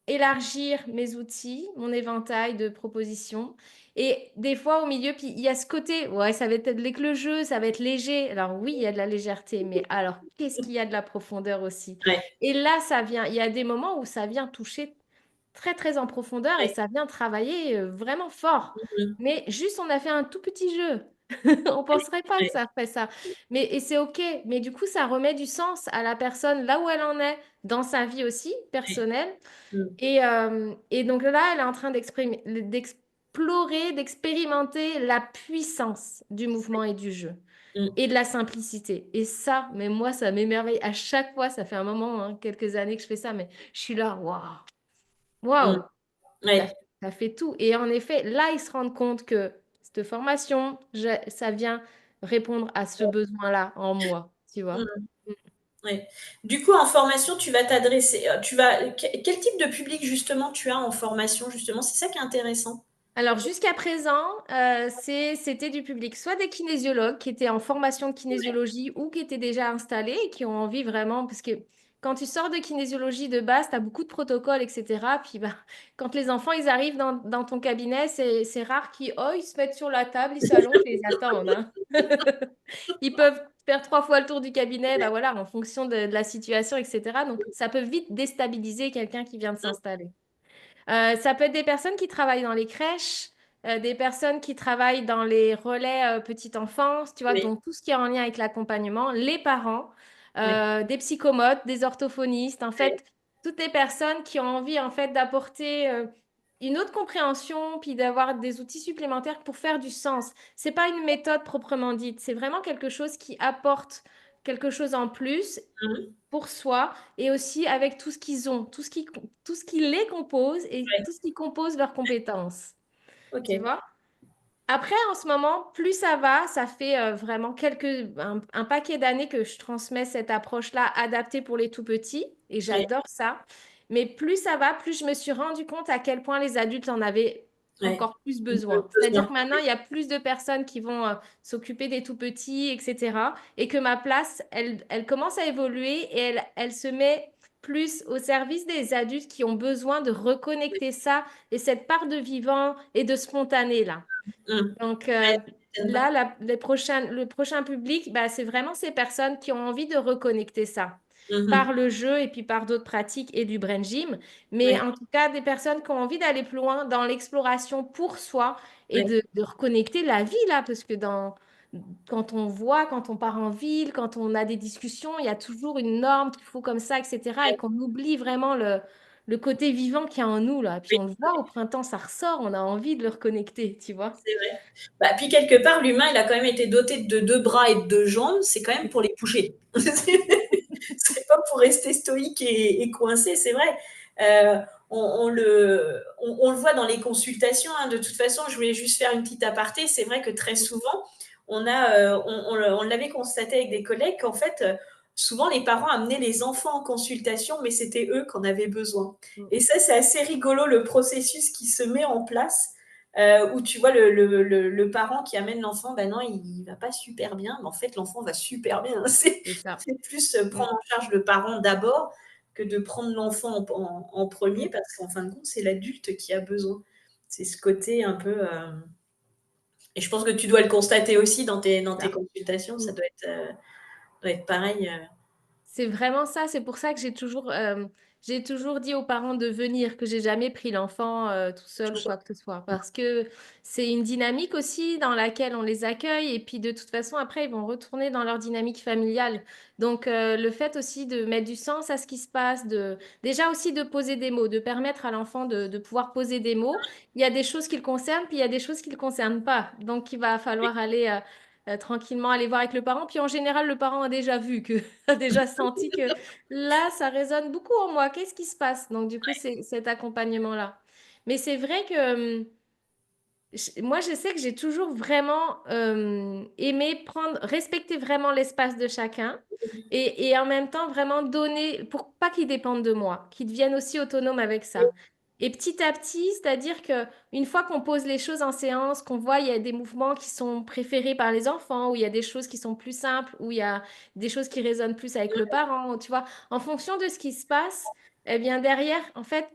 élargir mes outils, mon éventail de propositions. Et des fois, au milieu, puis il y a ce côté, ouais, ça va être avec le jeu, ça va être léger. Alors oui, il y a de la légèreté, mais alors qu'est-ce qu'il y a de la profondeur aussi? ouais, Et là, ça vient, il y a des moments où ça vient toucher très, très en profondeur et ouais. ça vient travailler vraiment fort. Mmh mh. Mais juste, on a fait un tout petit jeu. On penserait pas que Ouais, ça ferait ça. Mais, et c'est OK. Mais du coup, ça remet du sens à la personne là où elle en est dans sa vie aussi ouais. personnelle. Mmh. Et donc là, elle est en train d'explorer, d'expérimenter la puissance du mouvement et du jeu Mmh. et de la simplicité. Et ça, mais moi, ça m'émerveille à chaque fois. Ça fait un moment, hein, quelques années que je fais ça, mais je suis là, waouh, Mmh. waouh, ça, Ouais. ça fait tout. Et en effet, là, ils se rendent compte que cette formation, ça vient répondre à ce besoin-là en moi, tu vois. Mmh. Ouais. Du coup, en formation, tu vas t'adresser, quel type de public justement tu as en formation justement? C'est ça qui est intéressant. Alors jusqu'à présent, c'était du public, soit des kinésiologues qui étaient en formation de Ouais. kinésiologie ou qui étaient déjà installés et qui ont envie vraiment, parce que quand tu sors de kinésiologie de base, tu as beaucoup de protocoles, etc. Puis bah, quand les enfants ils arrivent dans ton cabinet, c'est rare qu'ils oh, ils se mettent sur la table, ils s'allongent et ils attendent, hein. Ils peuvent faire 3 fois le tour du cabinet, bah Ouais. voilà, en fonction de la situation, etc. Donc ça peut vite déstabiliser quelqu'un qui vient de Mmh. s'installer. Ça peut être des personnes qui travaillent dans les crèches, des personnes qui travaillent dans les relais petite enfance, tu vois, Oui, donc tout ce qui est en lien avec l'accompagnement, les parents, oui, des psychomotes, des orthophonistes, en oui, fait, toutes les personnes qui ont envie en fait d'apporter une autre compréhension, puis d'avoir des outils supplémentaires pour faire du sens. C'est pas une méthode proprement dite, c'est vraiment quelque chose qui apporte quelque chose en plus mmh. pour soi et aussi avec tout ce qu'ils ont, tout ce qui les compose et Ouais, tout ce qui compose leurs compétences. Tu OK. vois? Après, en ce moment, plus ça va, ça fait vraiment un paquet d'années que je transmets cette approche-là adaptée pour les tout petits et Ouais, j'adore ça. Mais plus ça va, plus je me suis rendu compte à quel point les adultes en avaient ouais. encore plus besoin. C'est-à-dire Besoin. que maintenant, il y a plus de personnes qui vont s'occuper des tout petits, etc. Et que ma place, elle commence à évoluer et elle se met plus au service des adultes qui ont besoin de reconnecter ça et cette part de vivant et de spontané là. Mmh. Donc Ouais, ça m'étonne pas. là, le prochain public, bah, c'est vraiment ces personnes qui ont envie de reconnecter ça Mmh mh. par le jeu et puis par d'autres pratiques et du brain gym. Mais Ouais, en tout cas, des personnes qui ont envie d'aller plus loin dans l'exploration pour soi et ouais, de reconnecter la vie là, parce que quand on voit, quand on part en ville, quand on a des discussions, il y a toujours une norme qu'il faut comme ça, etc. Et ouais, qu'on oublie vraiment le côté vivant qu'il y a en nous là. Puis oui, on le voit au printemps, ça ressort, on a envie de le reconnecter, tu vois. c'est vrai. Bah, puis quelque part, l'humain, il a quand même été doté de 2 bras et de 2 jambes, c'est quand même pour les bouger. C'est pas pour rester stoïque et coincé, c'est vrai. On le voit dans les consultations, hein. De toute façon, je voulais juste faire une petite aparté. C'est vrai que très souvent, on l'avait constaté avec des collègues qu'en fait, souvent les parents amenaient les enfants en consultation, mais c'était eux qu'en avaient besoin. Et ça, c'est assez rigolo le processus qui se met en place. Où tu vois le parent qui amène l'enfant, ben non, il va pas super bien, mais en fait, l'enfant va super bien. C'est ça. C'est plus Mm, prendre en charge le parent d'abord que de prendre l'enfant en premier, mm, parce qu'en fin de compte, c'est l'adulte qui a besoin. C'est ce côté un peu. Et je pense que tu dois le constater aussi dans tes ça. consultations, Mm. doit être pareil. C'est vraiment ça. C'est pour ça que j'ai toujours dit aux parents de venir, que j'ai jamais pris l'enfant tout seul ou quoi que ce soit. Parce que c'est une dynamique aussi dans laquelle on les accueille. Et puis de toute façon, après, ils vont retourner dans leur dynamique familiale. Donc le fait aussi de mettre du sens à ce qui se passe, déjà aussi de poser des mots, de permettre à l'enfant de pouvoir poser des mots. Il y a des choses qui le concernent, puis il y a des choses qui ne le concernent pas. Donc il va falloir aller tranquillement aller voir avec le parent. Puis en général, le parent a déjà vu que, a déjà senti que là, ça résonne beaucoup en moi. Qu'est-ce qui se passe? Donc du coup, c'est cet accompagnement-là. Mais c'est vrai que moi, je sais que j'ai toujours vraiment aimé respecter vraiment l'espace de chacun et en même temps vraiment donner pour pas qu'ils dépendent de moi, qu'ils deviennent aussi autonomes avec ça. Et petit à petit, c'est-à-dire que une fois qu'on pose les choses en séance, qu'on voit il y a des mouvements qui sont préférés par les enfants, ou il y a des choses qui sont plus simples, ou il y a des choses qui résonnent plus avec le parent, tu vois, en fonction de ce qui se passe, eh bien derrière, en fait,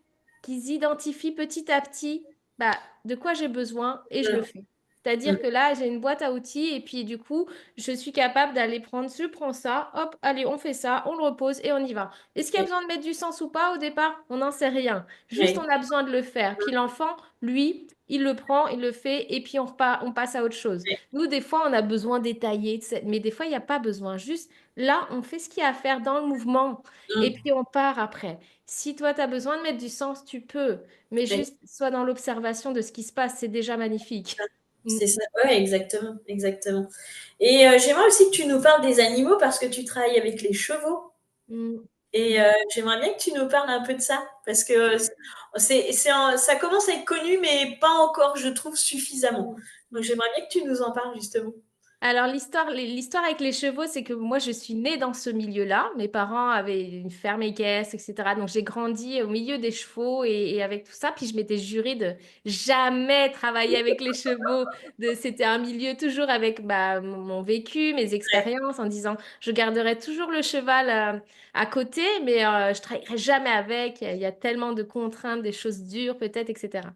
qu'ils identifient petit à petit bah, de quoi j'ai besoin et je le fais. C'est-à-dire que là, j'ai une boîte à outils et puis du coup, je suis capable d'aller prendre, je prends ça, hop, allez, on fait ça, on le repose et on y va. Est-ce qu'il y a besoin de mettre du sens ou pas au départ? On n'en sait rien. Juste, on a besoin de le faire. Puis l'enfant, lui, il le prend, il le fait et puis on repart, on passe à autre chose. Nous, des fois, on a besoin d'étayer, mais des fois, il n'y a pas besoin. Juste, là, on fait ce qu'il y a à faire dans le mouvement et puis on part après. Si toi, tu as besoin de mettre du sens, tu peux. Mais juste, sois dans l'observation de ce qui se passe, c'est déjà magnifique. Mm, C'est ça, ouais, exactement, exactement. Et j'aimerais aussi que tu nous parles des animaux parce que tu travailles avec les chevaux. mm, Et mm, j'aimerais bien que tu nous parles un peu de ça, parce que ça commence à être connu, mais pas encore, je trouve, suffisamment. mm, Donc mm. j'aimerais bien que tu nous en parles, justement. Alors, l'histoire avec les chevaux, c'est que moi, je suis née dans ce milieu-là. Mes parents avaient une ferme équestre, etc. Donc, j'ai grandi au milieu des chevaux et avec tout ça. Puis, je m'étais jurée de jamais travailler avec les chevaux. C'était un milieu toujours avec bah, mon vécu, mes Ouais, expériences, en disant, je garderai toujours le cheval à côté, mais je travaillerai jamais avec. Il y a tellement de contraintes, des choses dures peut-être, etc.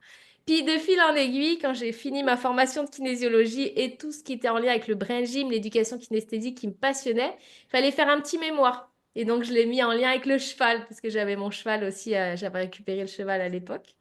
Puis de fil en aiguille, quand j'ai fini ma formation de kinésiologie et tout ce qui était en lien avec le brain gym, l'éducation kinesthésique qui me passionnait, il fallait faire un petit mémoire. Et donc je l'ai mis en lien avec le cheval, parce que j'avais mon cheval aussi, j'avais récupéré le cheval à l'époque.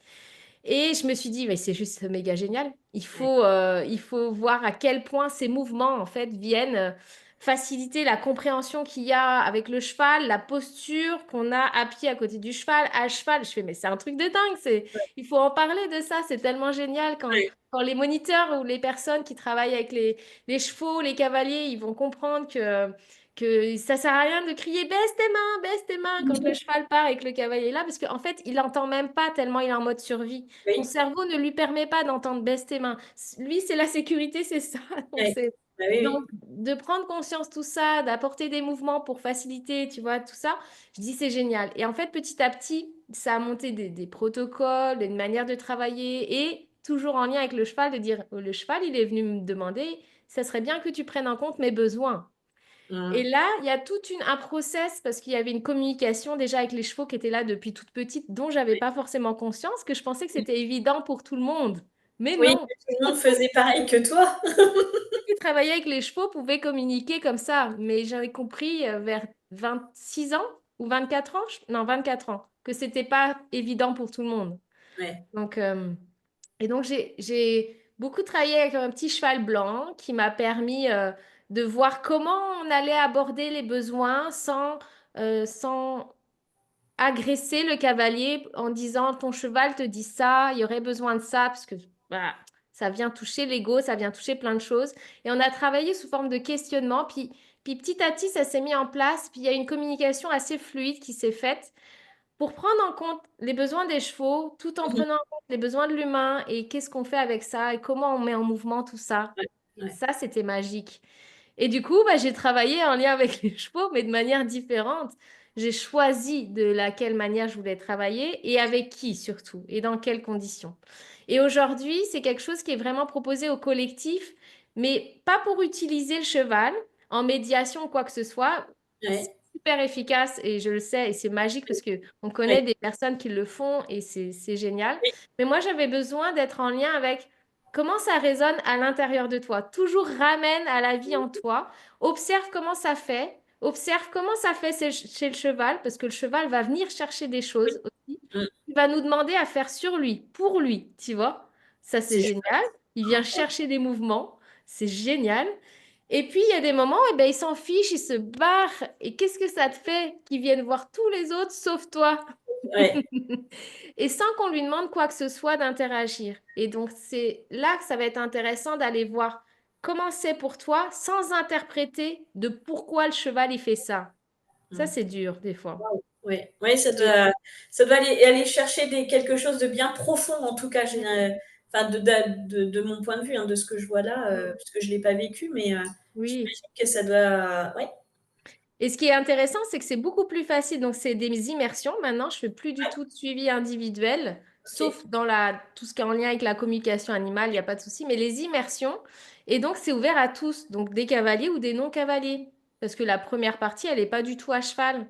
Et je me suis dit, mais c'est juste méga génial. Il faut voir à quel point ces mouvements, en fait, viennent faciliter la compréhension qu'il y a avec le cheval, la posture qu'on a à pied à côté du cheval, à cheval. Je fais, mais c'est un truc de dingue. Il faut en parler de ça. C'est tellement génial ouais, quand les moniteurs ou les personnes qui travaillent avec les chevaux, les cavaliers, ils vont comprendre que ça sert à rien de crier baisse tes mains quand le cheval part et que le cavalier est là, parce qu'en fait, il n'entend même pas tellement il est en mode survie. Son Oui, cerveau ne lui permet pas d'entendre baisse tes mains. Lui, c'est la sécurité, c'est ça. Donc, ouais. Bah oui, donc, oui. de prendre conscience de tout ça, d'apporter des mouvements pour faciliter, tu vois, tout ça, je dis c'est génial. Et en fait, petit à petit, ça a monté des protocoles, une manière de travailler et toujours en lien avec le cheval, de dire, le cheval, il est venu me demander, ça serait bien que tu prennes en compte mes besoins. Et Mmh. là, il y a tout un process parce qu'il y avait une communication déjà avec les chevaux qui étaient là depuis toute petite, dont j'avais pas forcément conscience, que je pensais que c'était évident pour tout le monde. Mais Oui, non, que tout le monde faisait pareil que toi. qui travaillait avec les chevaux pouvait communiquer comme ça. Mais j'en ai compris vers 26 ans ou 24 ans, non, 24 ans, que c'était pas évident pour tout le monde. Ouais. Donc, et donc, j'ai beaucoup travaillé avec un petit cheval blanc qui m'a permis de voir comment on allait aborder les besoins sans agresser le cavalier en disant ton cheval te dit ça, il y aurait besoin de ça, parce que voilà, ça vient toucher l'ego, ça vient toucher plein de choses. Et on a travaillé sous forme de questionnement, puis petit à petit, ça s'est mis en place, puis il y a une communication assez fluide qui s'est faite pour prendre en compte les besoins des chevaux, tout en Mmh. prenant en compte les besoins de l'humain et qu'est-ce qu'on fait avec ça et comment on met en mouvement tout ça. Ouais, Et ouais. ça, c'était magique. Et du coup, bah, j'ai travaillé en lien avec les chevaux, mais de manière différente. J'ai choisi de laquelle manière je voulais travailler et avec qui surtout et dans quelles conditions. Et aujourd'hui, c'est quelque chose qui est vraiment proposé au collectif, mais pas pour utiliser le cheval en médiation ou quoi que ce soit. C'est Ouais. super efficace et je le sais et c'est magique parce que on connaît Ouais. des personnes qui le font et c'est génial. Oui. Mais moi, j'avais besoin d'être en lien avec comment ça résonne à l'intérieur de toi. Toujours ramène à la vie en toi. Observe comment ça fait. Observe comment ça fait chez le cheval, parce que le cheval va venir chercher des Oui. choses aussi. Mmh. Il va nous demander à faire sur lui, pour lui, tu vois. Ça, c'est C'est génial. chouette. Il vient chercher des mouvements. C'est génial. Et puis, il y a des moments, eh ben, il s'en fiche, il se barre. Et qu'est-ce que ça te fait qu'il vienne voir tous les autres sauf toi? Ouais. Et sans qu'on lui demande quoi que ce soit d'interagir. Et donc, c'est là que ça va être intéressant d'aller voir comment c'est pour toi sans interpréter de pourquoi le cheval il fait ça. Ça, Mmh. c'est dur des fois. Waouh. Ouais, ouais, Et- ça doit aller chercher quelque chose de bien profond, en tout cas, enfin, de mon point de vue, hein, de ce que je vois là, Mm. parce que je ne l'ai pas vécu, mais Oui. j'imagine que ça doit. Ouais, Et ce qui est intéressant, c'est que c'est beaucoup plus facile. Donc, c'est des immersions. Maintenant, je fais plus du ouais, tout de suivi individuel, ok. sauf dans tout ce qui est en lien avec la communication animale, il n'y a pas de souci. Mais les immersions, et donc, c'est ouvert à tous, donc des cavaliers ou des non-cavaliers. Parce que la première partie, elle n'est pas du tout à cheval.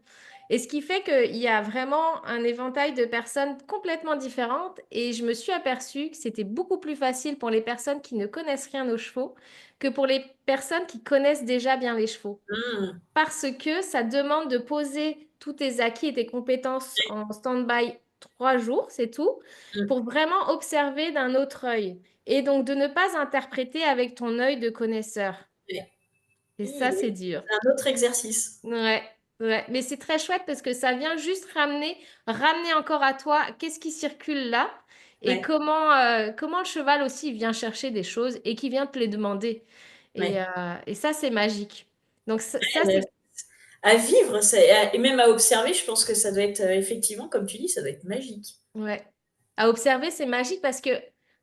Et ce qui fait qu'il y a vraiment un éventail de personnes complètement différentes. Et je me suis aperçue que c'était beaucoup plus facile pour les personnes qui ne connaissent rien aux chevaux que pour les personnes qui connaissent déjà bien les chevaux Mmh. parce que ça demande de poser tous tes acquis et tes compétences en stand-by 3 jours, c'est tout, Mmh. pour vraiment observer d'un autre œil. Et donc de ne pas interpréter avec ton œil de connaisseur. Ouais. Et Oui, ça, c'est oui, dur. c'est un autre exercice. Ouais, ouais. Mais c'est très chouette parce que ça vient juste ramener encore à toi qu'est-ce qui circule là et Ouais, comment le cheval aussi vient chercher des choses et qui vient te les demander. ouais. Et ça, c'est magique. Donc ça, Mais c'est à vivre, et même à observer, je pense que ça doit être, effectivement, comme tu dis, ça doit être magique. Ouais. À observer, c'est magique parce que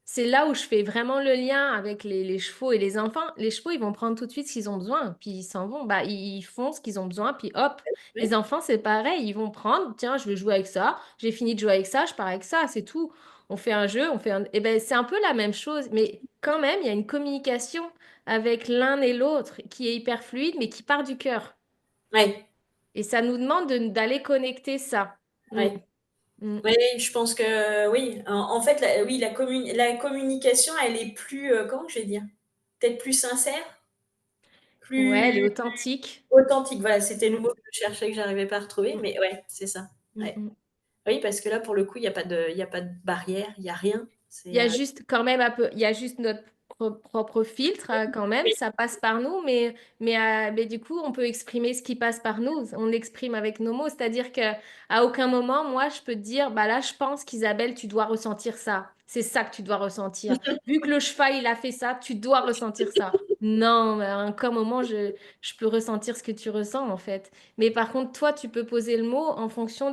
c'est là où je fais vraiment le lien avec les chevaux et les enfants. Les chevaux, ils vont prendre tout de suite ce qu'ils ont besoin, puis ils s'en vont. Bah, ils font ce qu'ils ont besoin, puis hop. Les Ouais, enfants, c'est pareil. Ils vont prendre, tiens, je vais jouer avec ça. J'ai fini de jouer avec ça, je pars avec ça, c'est tout. On fait un jeu, on fait un... Eh ben, c'est un peu la même chose, mais quand même, il y a une communication avec l'un et l'autre qui est hyper fluide, mais qui part du cœur. ouais, Et ça nous demande d'aller connecter ça. Mm. ouais. Mm. Oui, je pense que oui. En fait, oui, la communication, elle est plus, comment je vais dire? Peut-être plus sincère, Ouais, elle est plus authentique. authentique. Voilà, c'était le Mm, mot que je cherchais, que j'arrivais pas à retrouver, mm, mais ouais, c'est ça. mm, Ouais. mm. Oui, parce que là, pour le coup, il y a pas de barrière, il y a rien. Il y C'est, a juste quand même il y a juste notre propre filtre quand même, oui, ça passe par nous, mais du coup, on peut exprimer ce qui passe par nous. On l'exprime avec nos mots, c'est-à-dire que à aucun moment, moi, je peux te dire, bah là, je pense qu'Isabelle, tu dois ressentir ça. c'est ça que tu dois ressentir. Vu que le cheval, il a fait ça, tu dois ressentir ça. Non, mais à un moment, je peux ressentir ce que tu ressens, en fait. Mais par contre, toi, tu peux poser le mot en fonction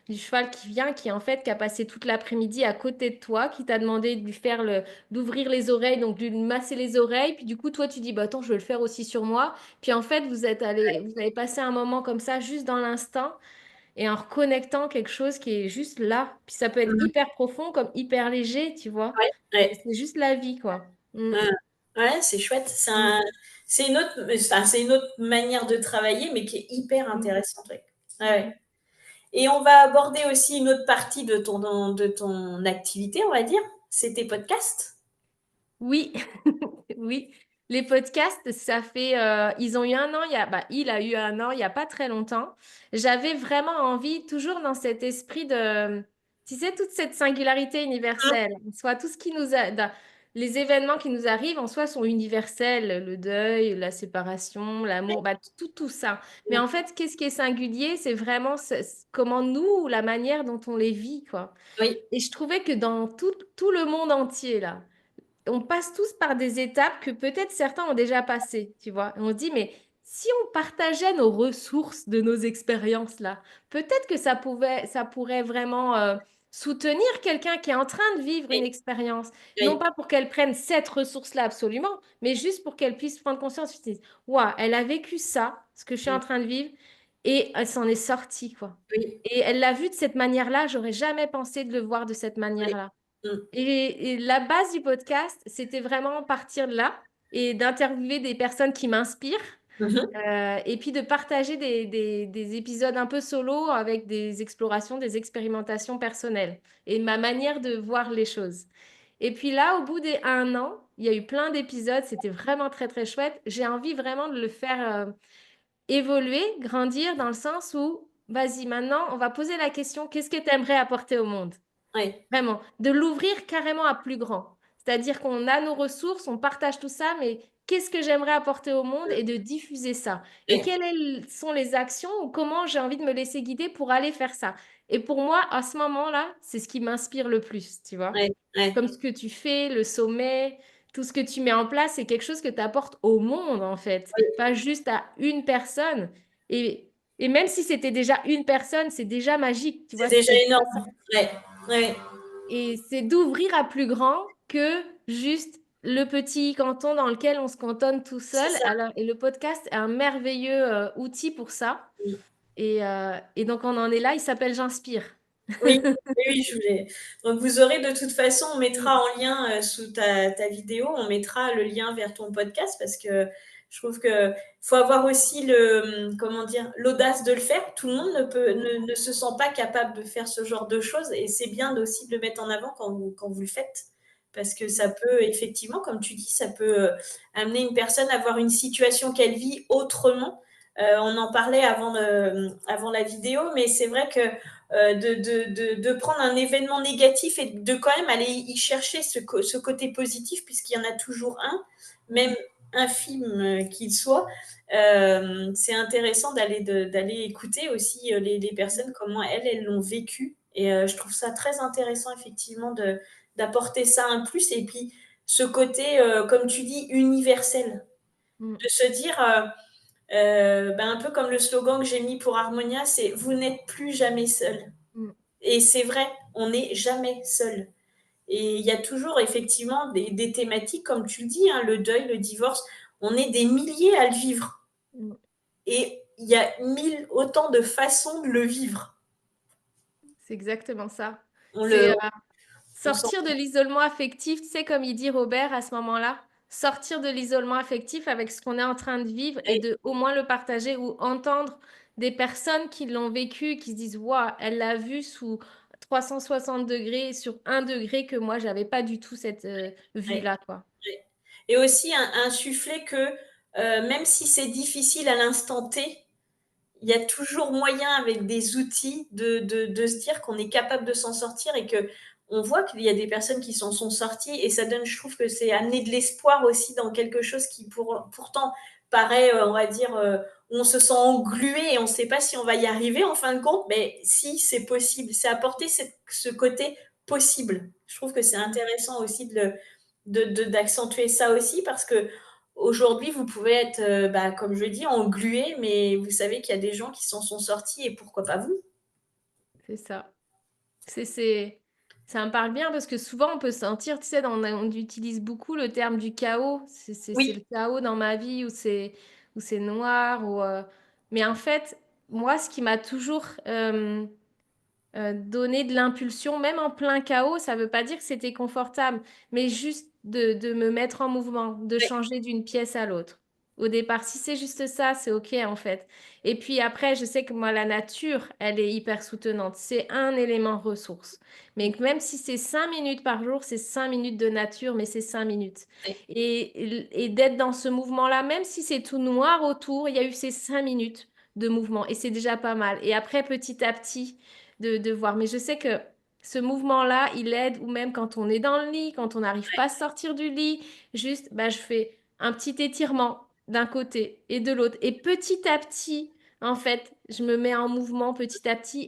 du cheval qui vient, qui en fait, qui a passé toute l'après-midi à côté de toi, qui t'a demandé de lui faire d'ouvrir les oreilles, donc de lui masser les oreilles. Puis du coup, toi, tu dis, bah attends, je vais le faire aussi sur moi. Puis en fait, vous avez passé un moment comme ça, juste dans l'instant et en reconnectant quelque chose qui est juste là. Puis ça peut être Mhm. hyper profond comme hyper léger, tu vois. Ouais, Et ouais. c'est juste la vie, quoi. Mm, Ouais, ouais, c'est chouette. mm, C'est une autre, enfin, c'est une autre manière de travailler, mais qui est hyper mm, intéressante. Ouais. Ouais, mm. ouais. Et on va aborder aussi une autre partie de ton activité, on va dire. C'est tes podcasts. Oui, oui. Les podcasts, ça fait, ils ont eu un an, il a eu un an, il n'y a pas très longtemps. J'avais vraiment envie, toujours dans cet esprit de, tu sais, toute cette singularité Mmh. universelle, soit tout ce qui les événements qui nous arrivent en soi sont universels, le deuil, la séparation, l'amour, bah, tout ça. Mais Mmh. en fait, qu'est-ce qui est singulier, c'est vraiment comment nous, la manière dont on les vit, quoi. Oui, Et je trouvais que dans tout le monde entier, là, on passe tous par des étapes que peut-être certains ont déjà passées, tu vois. Et on se dit, mais si on partageait nos ressources de nos expériences là, peut-être que ça pourrait vraiment soutenir quelqu'un qui est en train de vivre une oui, expérience. Non oui, pas pour qu'elle prenne cette ressource-là absolument, mais juste pour qu'elle puisse prendre conscience. Se dire, waouh, elle a vécu ça, ce que je suis en mmh, train de vivre, et elle s'en est sortie, quoi. oui, Et elle l'a vu de cette manière-là, j'aurais jamais pensé de le voir de cette oui. manière-là. Mmh. Et la base du podcast, c'était vraiment partir de là et d'interviewer des personnes qui m'inspirent Mmh. et puis de partager des épisodes un peu solo avec des explorations, des expérimentations personnelles et ma manière de voir les choses. Et puis là, au bout des un an, il y a eu plein d'épisodes, c'était vraiment très très chouette. J'ai envie vraiment de le faire évoluer, grandir dans le sens où, vas-y, maintenant, on va poser la question, qu'est-ce que tu aimerais apporter au monde? Ouais, Vraiment, de l'ouvrir carrément à plus grand. C'est-à-dire qu'on a nos ressources, on partage tout ça, mais qu'est-ce que j'aimerais apporter au monde et de diffuser ça? Et ouais, quelles sont les actions ou comment j'ai envie de me laisser guider pour aller faire ça? Et pour moi, à ce moment-là, c'est ce qui m'inspire le plus, tu vois? ouais, ouais, Comme ce que tu fais, le sommet, tout ce que tu mets en place, c'est quelque chose que tu apportes au monde, en fait, oui. pas juste à une personne. Et même si c'était déjà une personne, c'est déjà magique, tu C'est vois, c'est déjà déjà ça. énorme. Ouais, ouais, Et c'est d'ouvrir à plus grand que juste le petit canton dans lequel on se cantonne tout c'est seul. ça. Alors, et le podcast est un merveilleux outil pour ça. Mmh. Et donc, on en est là, il s'appelle J'inspire. Oui, oui, oui, je voulais donc vous aurez de toute façon, on Mm, mettra en lien, sous ta vidéo, on mettra le lien vers ton podcast parce que je trouve que faut avoir aussi comment dire? L'audace de le faire. Tout le monde ne se sent pas capable de faire ce genre de choses et c'est bien aussi de le mettre en avant quand vous le faites. Parce que ça mm, peut effectivement, comme tu dis, ça peut, amener une personne à voir une situation qu'elle vit autrement. On en parlait avant la vidéo, mais c'est vrai que de prendre un événement négatif et de quand même aller y chercher ce côté positif, puisqu'il y en a toujours un, même mm, infime qu'il soit. C'est intéressant d'aller écouter aussi les mm, personnes, comment elles l'ont vécu. Et je trouve ça très intéressant, effectivement, d'apporter ça un plus. Et puis, ce côté, comme tu dis, universel, mm, de se dire, ben, un peu comme le slogan que j'ai mis pour Harmonia, c'est vous n'êtes plus jamais seul. mm. Et c'est vrai, on n'est jamais seul. Et il y a toujours effectivement des thématiques, comme tu le dis, hein, le deuil, le divorce, on est des milliers à le vivre. Mm. Et il y a mille autant de façons de le vivre. C'est exactement ça. On le, C'est on s'en, sortir de l'isolement affectif, tu sais, comme il dit Robert à ce moment-là, sortir de l'isolement affectif avec ce qu'on est en train de vivre et ouais, de au moins le partager ou entendre des personnes qui l'ont vécu, qui se disent, waouh, elle l'a vu sous 360 degrés, sur un degré que moi, j'avais pas du tout cette ouais, vue-là, quoi. ouais. Et aussi insuffler que même si c'est difficile à l'instant T, il y a toujours moyen avec des outils de se dire qu'on est capable de s'en sortir et que on voit qu'il y a des personnes qui s'en sont sorties et ça donne, je trouve que c'est amener de l'espoir aussi dans quelque chose qui pourtant paraît, on va dire, où on se sent englué et on ne sait pas si on va y arriver en fin de compte, mais si c'est possible, c'est apporter ce côté possible. Je trouve que c'est intéressant aussi d'accentuer ça aussi parce que aujourd'hui, vous pouvez être, comme je dis, englué, mais vous savez qu'il y a des gens qui s'en sont sortis et pourquoi pas vous. C'est ça. C'est ça me parle bien parce que souvent on peut sentir, tu sais, on utilise beaucoup le terme du chaos. C'est le Oui, chaos dans ma vie où c'est noir. Mais en fait, moi, ce qui m'a toujours donné de l'impulsion, même en plein chaos, ça ne veut pas dire que c'était confortable, mais juste de me mettre en mouvement, de ouais, changer d'une pièce à l'autre. Au départ, si c'est juste ça, c'est OK en fait. Et puis après, je sais que moi, la nature, elle est hyper soutenante. C'est un élément ressource. Mais que même si c'est 5 minutes par jour, c'est 5 minutes de nature, mais c'est 5 minutes. ouais, Et d'être dans ce mouvement-là, même si c'est tout noir autour, il y a eu ces 5 minutes de mouvement. Et c'est déjà pas mal. Et après, petit à petit, de voir. Mais je sais que ce mouvement-là, il aide, ou même quand on est dans le lit, quand on n'arrive pas à sortir du lit, juste, bah, je fais un petit étirement d'un côté et de l'autre. Et petit à petit, en fait, je me mets en mouvement petit à petit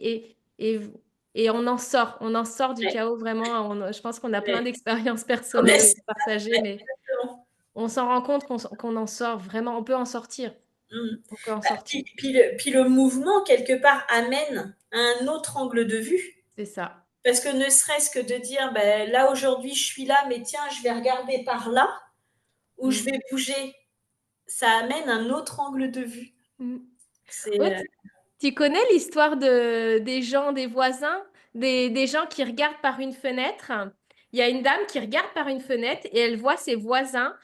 et on en sort du ouais, chaos vraiment. Je pense qu'on a plein ouais. d'expériences Ah ben, personnelles c'est partagées, ouais, mais exactement. on s'en rend compte qu'on en sort vraiment. On peut en sortir. Mmh. On peut en Bah, sortir. puis le mouvement quelque part amène à un autre angle de vue. C'est ça. Parce que ne serait-ce que de dire, là aujourd'hui je suis là, mais tiens, je vais regarder par là, ou je Mm. vais bouger, ça amène un autre angle de vue. Mm. C'est, Ouais, tu connais l'histoire des gens, des voisins, des gens qui regardent par une fenêtre? Il y a une dame qui regarde par une fenêtre et elle voit ses voisins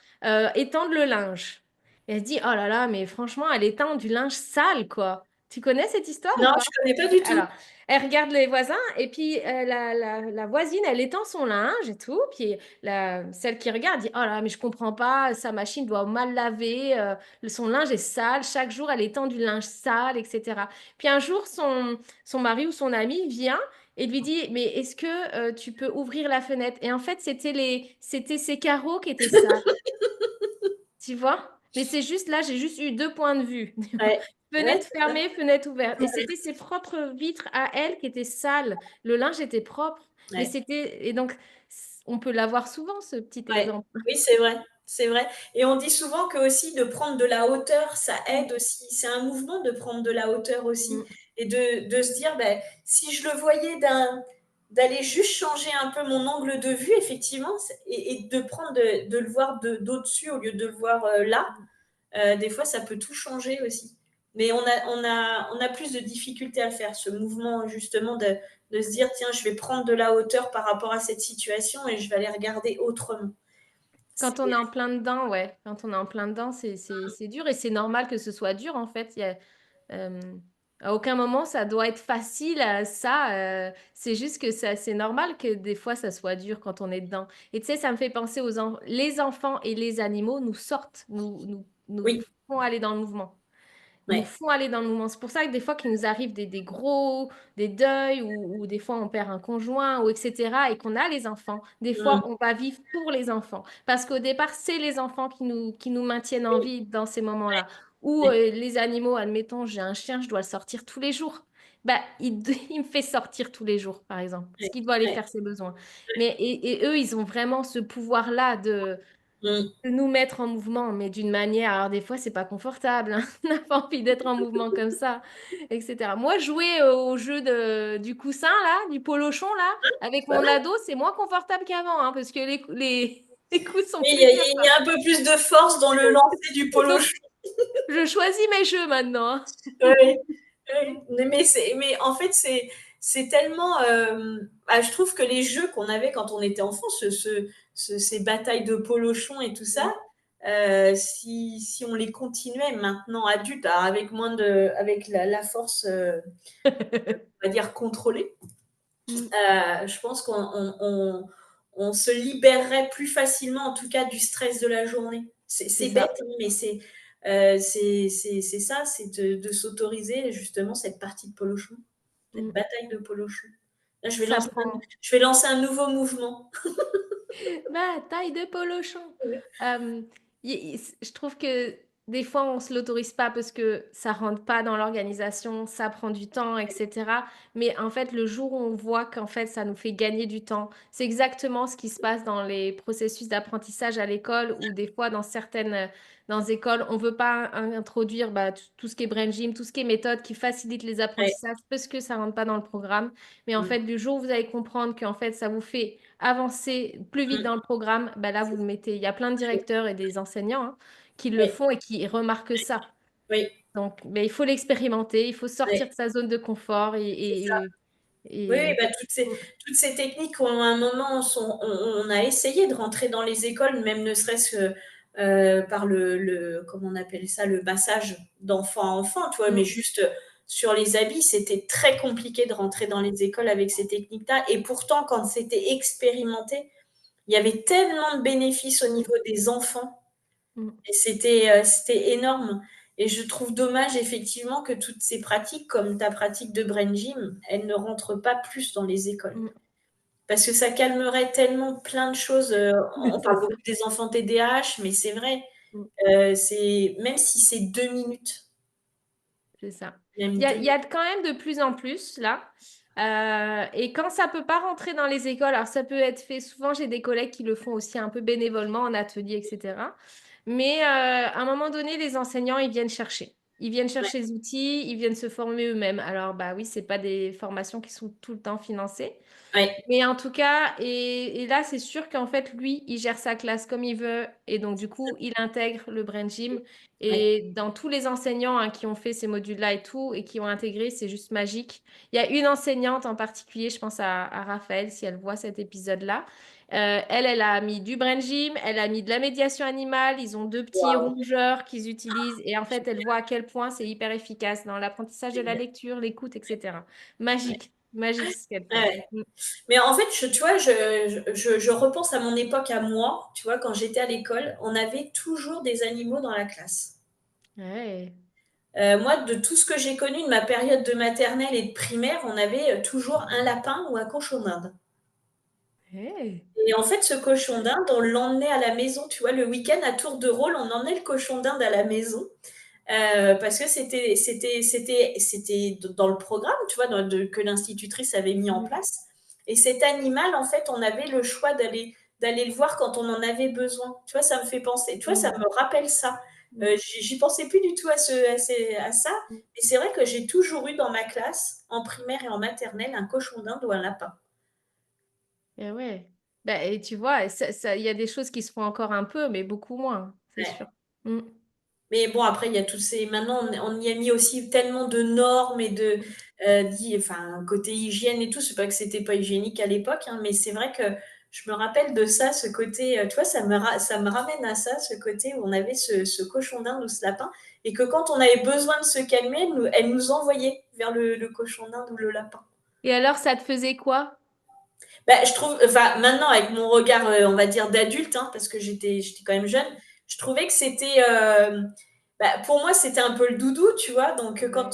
étendre le linge. Et elle se dit, oh là là, mais franchement, elle étend du linge sale, quoi. Tu connais cette histoire ou non, pas? je connais pas du tout. Alors, elle regarde les voisins et puis la voisine, elle étend son linge et tout. Puis celle qui regarde dit, oh là, mais je comprends pas, sa machine doit mal laver, son linge est sale, chaque jour elle étend du linge sale, etc. Puis un jour, son mari ou son ami vient et lui dit, mais est-ce que tu peux ouvrir la fenêtre? Et en fait, c'était ses carreaux qui étaient sales, tu vois? Mais c'est juste là, j'ai juste eu deux points de vue. Ouais, ouais, Fenêtre c'est ça. fermée, fenêtre ouverte. Et c'était ses propres vitres à elle qui étaient sales. Le linge était propre. Mais Ouais, c'était. Et donc, on peut l'avoir souvent, ce petit ouais. exemple. Oui, c'est vrai, c'est vrai. Et on dit souvent que aussi de prendre de la hauteur, ça Mm, aide aussi. C'est un mouvement de prendre de la hauteur aussi. mm, Et de se dire, si je le voyais d'aller juste changer un peu mon angle de vue, effectivement, et de prendre de le voir d'au-dessus au lieu de le voir là, mm. des fois, ça peut tout changer aussi. Mais on a plus de difficultés à le faire, ce mouvement justement de se dire, tiens, je vais prendre de la hauteur par rapport à cette situation et je vais aller regarder autrement. Quand on est en plein dedans, ouais. Quand on est en plein dedans, c'est dur. Et c'est normal que ce soit dur, en fait. Euh, à aucun moment, ça doit être facile, ça. C'est juste que c'est normal que des fois, ça soit dur quand on est dedans. Et tu sais, ça me fait penser les enfants et les animaux nous sortent, nous Oui, font aller dans le mouvement, nous ouais. font aller dans le mouvement. C'est pour ça que des fois qu'il nous arrive des deuils ou des fois on perd un conjoint ou etc. et qu'on a les enfants, des Mmh, fois on va vivre pour les enfants. Parce qu'au départ, c'est les enfants qui nous maintiennent en oui, vie dans ces moments-là. Ou ouais, les animaux, admettons, j'ai un chien, je dois le sortir tous les jours. Bah, il me fait sortir tous les jours, par exemple, parce ouais, qu'il doit aller ouais. faire ses besoins. Et eux, ils ont vraiment ce pouvoir-là Mmh, de nous mettre en mouvement, mais d'une manière, alors des fois, c'est pas confortable, hein. On n'a pas envie d'être en mouvement comme ça, etc. Moi, jouer au jeu du coussin, là, du polochon, là, avec pas mon mal. ado, c'est moins confortable qu'avant, hein, parce que les coups sont Oui, plus durs, il y quoi. a un peu plus de force dans le lancer du polo. Donc, je choisis mes jeux maintenant, hein. Oui, oui. Mais en fait, c'est tellement. Je trouve que les jeux qu'on avait quand on était enfant, ces batailles de polochon et tout ça, si on les continuait maintenant adultes, alors avec la force, on va dire, contrôlée, Mm, je pense on se libérerait plus facilement, en tout cas, du stress de la journée. c'est C'est bête, ça. hein, mais c'est ça, c'est de s'autoriser justement cette partie de polochon, cette Mm. bataille de polochon. Là, Ça prend. je vais lancer un nouveau mouvement. Bataille de polochon. Ouais. Euh, je trouve que des fois, on se l'autorise pas parce que ça rentre pas dans l'organisation, ça prend du temps, etc. Mais en fait, le jour où on voit qu'en fait, ça nous fait gagner du temps, c'est exactement ce qui se passe dans les processus d'apprentissage à l'école ou des fois dans certaines dans les écoles, on veut pas introduire bah, tout ce qui est brain gym, tout ce qui est méthode qui facilite les Ouais. apprentissages parce que ça rentre pas dans le programme. Mais en Mm. fait, du jour où vous allez comprendre qu'en fait, ça vous fait avancer plus vite Mm. dans le programme, bah là, vous C'est le mettez. Il y a plein de ça. directeurs et des enseignants, hein, qui le Oui, font et qui remarquent ça. oui, Donc, mais il faut l'expérimenter, il faut sortir oui, de sa zone de confort c'est ça. Oui, oui, et- bah, Mm, toutes ces techniques, à un moment, on a essayé de rentrer dans les écoles, même ne serait-ce que par comment on appelle ça, le passage d'enfant à enfant, tu vois, mais mm, juste sur les habits, c'était très compliqué de rentrer dans les écoles avec ces techniques-là. Et pourtant, quand c'était expérimenté, il y avait tellement de bénéfices au niveau des enfants. mm, Et c'était énorme. Et je trouve dommage effectivement que toutes ces pratiques, comme ta pratique de brain gym, elles ne rentrent pas plus dans les écoles. mm. Parce que ça calmerait tellement plein de choses. On C'est parle ça. beaucoup des enfants TDAH, mais c'est vrai. Mm, Même si c'est 2 minutes, c'est ça. même Il y 2 minutes. a quand même de plus en plus là. Et quand ça peut pas rentrer dans les écoles, alors ça peut être fait souvent, j'ai des collègues qui le font aussi un peu bénévolement en atelier, etc. Mais à un moment donné, les enseignants, ils viennent chercher. Ils viennent Ouais, chercher les outils, ils viennent se former eux-mêmes. Alors, bah oui, c'est pas des formations qui sont tout le temps financées. ouais, Mais en tout cas, et là, c'est sûr qu'en fait, lui, il gère sa classe comme il veut. Et donc, du coup, il intègre le brain gym. ouais. Et dans tous les enseignants hein, qui ont fait ces modules-là et tout, et qui ont intégré, c'est juste magique. Il y a une enseignante en particulier, je pense à Raphaël, si elle voit cet épisode-là. Elle a mis du brain gym, elle a mis de la médiation animale. Ils ont deux petits Waouh, rongeurs qu'ils utilisent. Et en fait, elle voit à quel point c'est hyper efficace dans l'apprentissage de la génial. lecture, l'écoute, etc. Ouais, Magique, magique ce qu'elle fait. ouais. Mais en fait, tu vois, je repense à mon époque à moi, tu vois, quand j'étais à l'école, on avait toujours des animaux dans la classe. Ouais. Moi, de tout ce que j'ai connu de ma période de maternelle et de primaire, on avait toujours un lapin ou un cochon d'Inde. Hey. Et en fait, ce cochon d'Inde, on l'emmenait à la maison, tu vois, le week-end à tour de rôle, on emmenait le cochon d'Inde à la maison. Parce que c'était dans le programme, tu vois, que l'institutrice avait mis en Mm, place. Et cet animal, en fait, on avait le choix d'aller le voir quand on en avait besoin. Tu vois, ça me fait penser, tu vois, ça mm, me rappelle ça. mm, J'y pensais plus du tout à ça. mm. Mais c'est vrai que j'ai toujours eu dans ma classe, en primaire et en maternelle, un cochon d'Inde ou un lapin. Et ouais. Bah, et tu vois, il y a des choses qui se font encore un peu, mais beaucoup moins, c'est Ouais. sûr. Mm, Mais bon, après, il y a tous ces. Maintenant, on y a mis aussi tellement de normes et de. mm. Enfin, côté hygiène et tout, c'est pas que c'était pas hygiénique à l'époque, hein, mais c'est vrai que je me rappelle de ça, ce côté. Tu vois, ça me ramène à ça, ce côté où on avait ce cochon d'Inde ou ce lapin, et que quand on avait besoin de se calmer, elle nous envoyait vers le cochon d'Inde ou le lapin. Et alors, ça te faisait quoi? Bah, je trouve, enfin, maintenant, avec mon regard, on va dire, d'adulte, hein, parce que j'étais quand même jeune, je trouvais que c'était. Bah, pour moi, c'était un peu le doudou, tu vois. Donc, Ouais.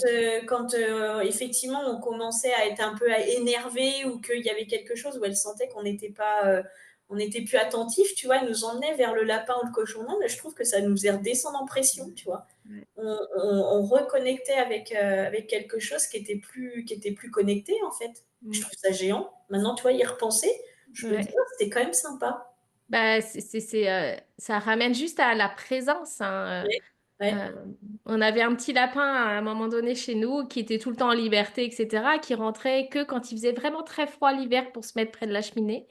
quand effectivement, on commençait à être un peu énervé ou qu'il y avait quelque chose où elle sentait qu'on n'était pas. On n'était plus attentif, tu vois, elle nous emmenait vers le lapin ou le cochon d'Inde. Je trouve que ça nous faisait redescendre en pression, tu vois. Ouais. On reconnectait avec quelque chose qui était plus connecté, en fait. Je Mm, trouve ça géant. Maintenant, tu vois, y repenser, je me dis, ouais. oh, c'était quand même sympa. Bah, ça ramène juste à la présence, hein. Ouais, ouais, Euh, on avait un petit lapin à un moment donné chez nous qui était tout le temps en liberté, etc., qui rentrait que quand il faisait vraiment très froid l'hiver pour se mettre près de la cheminée.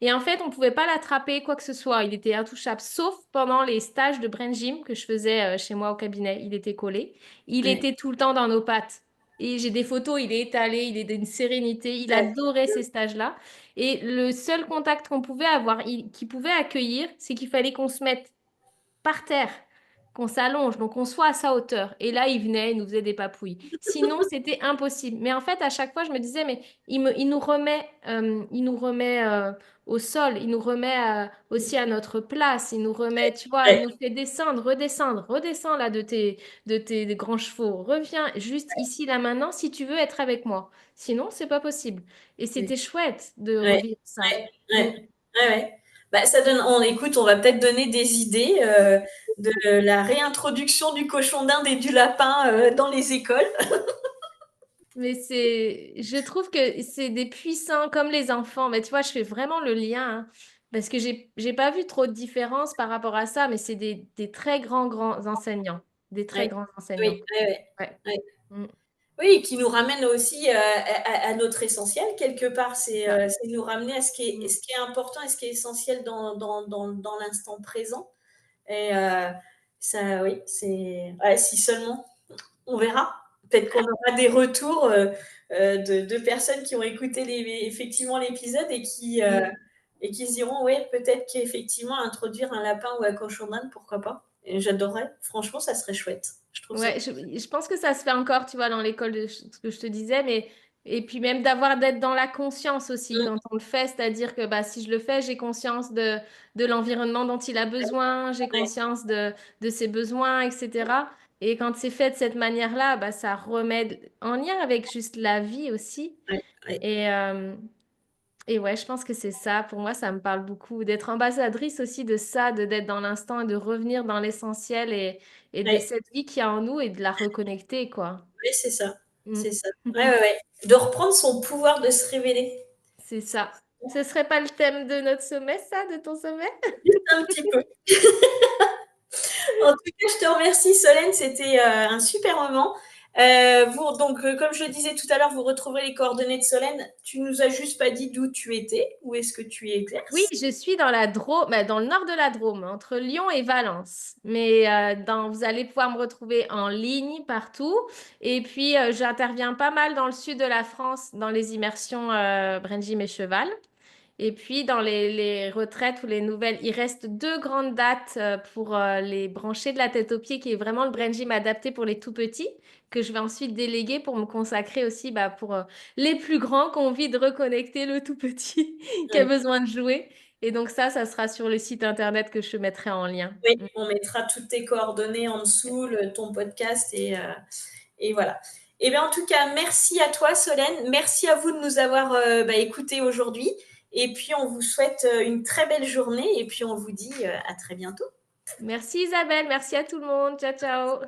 Et en fait, on ne pouvait pas l'attraper, quoi que ce soit. Il était intouchable, sauf pendant les stages de brain gym que je faisais chez moi au cabinet. Il était collé. Il ouais, était tout le temps dans nos pattes. Et j'ai des photos, il est étalé, il est d'une sérénité. Il ouais, adorait ces stages-là. Et le seul contact qu'on pouvait avoir, qu'il pouvait accueillir, c'est qu'il fallait qu'on se mette par terre, qu'on s'allonge, donc on soit à sa hauteur. Et là, il venait, il nous faisait des papouilles. Sinon, c'était impossible. Mais en fait, à chaque fois, je me disais, mais il nous remet au sol, il nous remet aussi à notre place, il nous remet, tu vois, il ouais, nous fait descendre, redescendre, redescends là de tes des grands chevaux, reviens juste ici, là, maintenant, si tu veux être avec moi. Sinon, c'est pas possible. Et ouais, c'était chouette de ouais, revivre ça. ouais, Mm. ouais, ouais. Bah, ça donne, écoute, on va peut-être donner des idées de la réintroduction du cochon d'Inde et du lapin dans les écoles. Mais je trouve que c'est des puissants comme les enfants. Mais tu vois, je fais vraiment le lien, hein, parce que j'ai pas vu trop de différence par rapport à ça, mais c'est des très grands enseignants, des très Ouais. grands enseignants. Oui, ouais, ouais, Ouais. ouais. Mm, Oui, qui nous ramène aussi à notre essentiel, quelque part. ça. C'est nous ramener à Mm. ce qui est important et ce qui est essentiel dans l'instant présent. Et ça, oui, c'est. Ouais, si seulement, on verra. Peut-être qu'on aura des retours de personnes qui ont écouté effectivement l'épisode Mm. et qui se diront, oui, peut-être qu'effectivement, introduire un lapin ou un cochon d'Inde, pourquoi pas. Et j'adorerais. Franchement, ça serait chouette. Je trouve ça. Ouais, je pense que ça se fait encore, tu vois, dans l'école de ce que je te disais, mais et puis même d'être dans la conscience aussi Mm, quand on le fait, c'est-à-dire que bah, si je le fais, j'ai conscience de l'environnement dont il a besoin, j'ai ouais, conscience de ses besoins, etc. Et quand c'est fait de cette manière-là, bah, ça remet en lien avec juste la vie aussi. ouais, ouais, Et, euh, et ouais, je pense que c'est ça. Pour moi, ça me parle beaucoup d'être ambassadrice aussi de ça, d'être dans l'instant et de revenir dans l'essentiel et de ouais. cette vie qu'il y a en nous et de la reconnecter, quoi. Oui, c'est ça. Mm. C'est ça. Ouais, ouais, ouais. De reprendre son pouvoir de se révéler. C'est ça. Ce serait pas le thème de notre sommet, ça, de ton sommet? Juste un petit peu. En tout cas, je te remercie, Solène. C'était un super moment. Comme je le disais tout à l'heure, vous retrouverez les coordonnées de Solène. Tu nous as juste pas dit d'où tu étais, où est-ce que tu Oui, exerces. je suis dans la Drôme, dans le nord de la Drôme, entre Lyon et Valence. Mais vous allez pouvoir me retrouver en ligne partout. Et puis, j'interviens pas mal dans le sud de la France, dans les immersions Brenjim et Cheval. Et puis, dans les retraites ou les nouvelles, il reste deux grandes dates pour les branchés de la tête aux pieds, qui est vraiment le brain gym adapté pour les tout petits, que je vais ensuite déléguer pour me consacrer aussi bah, pour les plus grands qui ont envie de reconnecter le tout petit qui a Oui, besoin de jouer. Et donc ça sera sur le site internet que je mettrai en lien. oui, Mm. on mettra toutes tes coordonnées en dessous, ton podcast et voilà. Et bien, en tout cas, merci à toi, Solène. Merci à vous de nous avoir écoutés aujourd'hui. Et puis, on vous souhaite une très belle journée. Et puis, on vous dit à très bientôt. Merci Isabelle, merci à tout le monde. Ciao, ciao.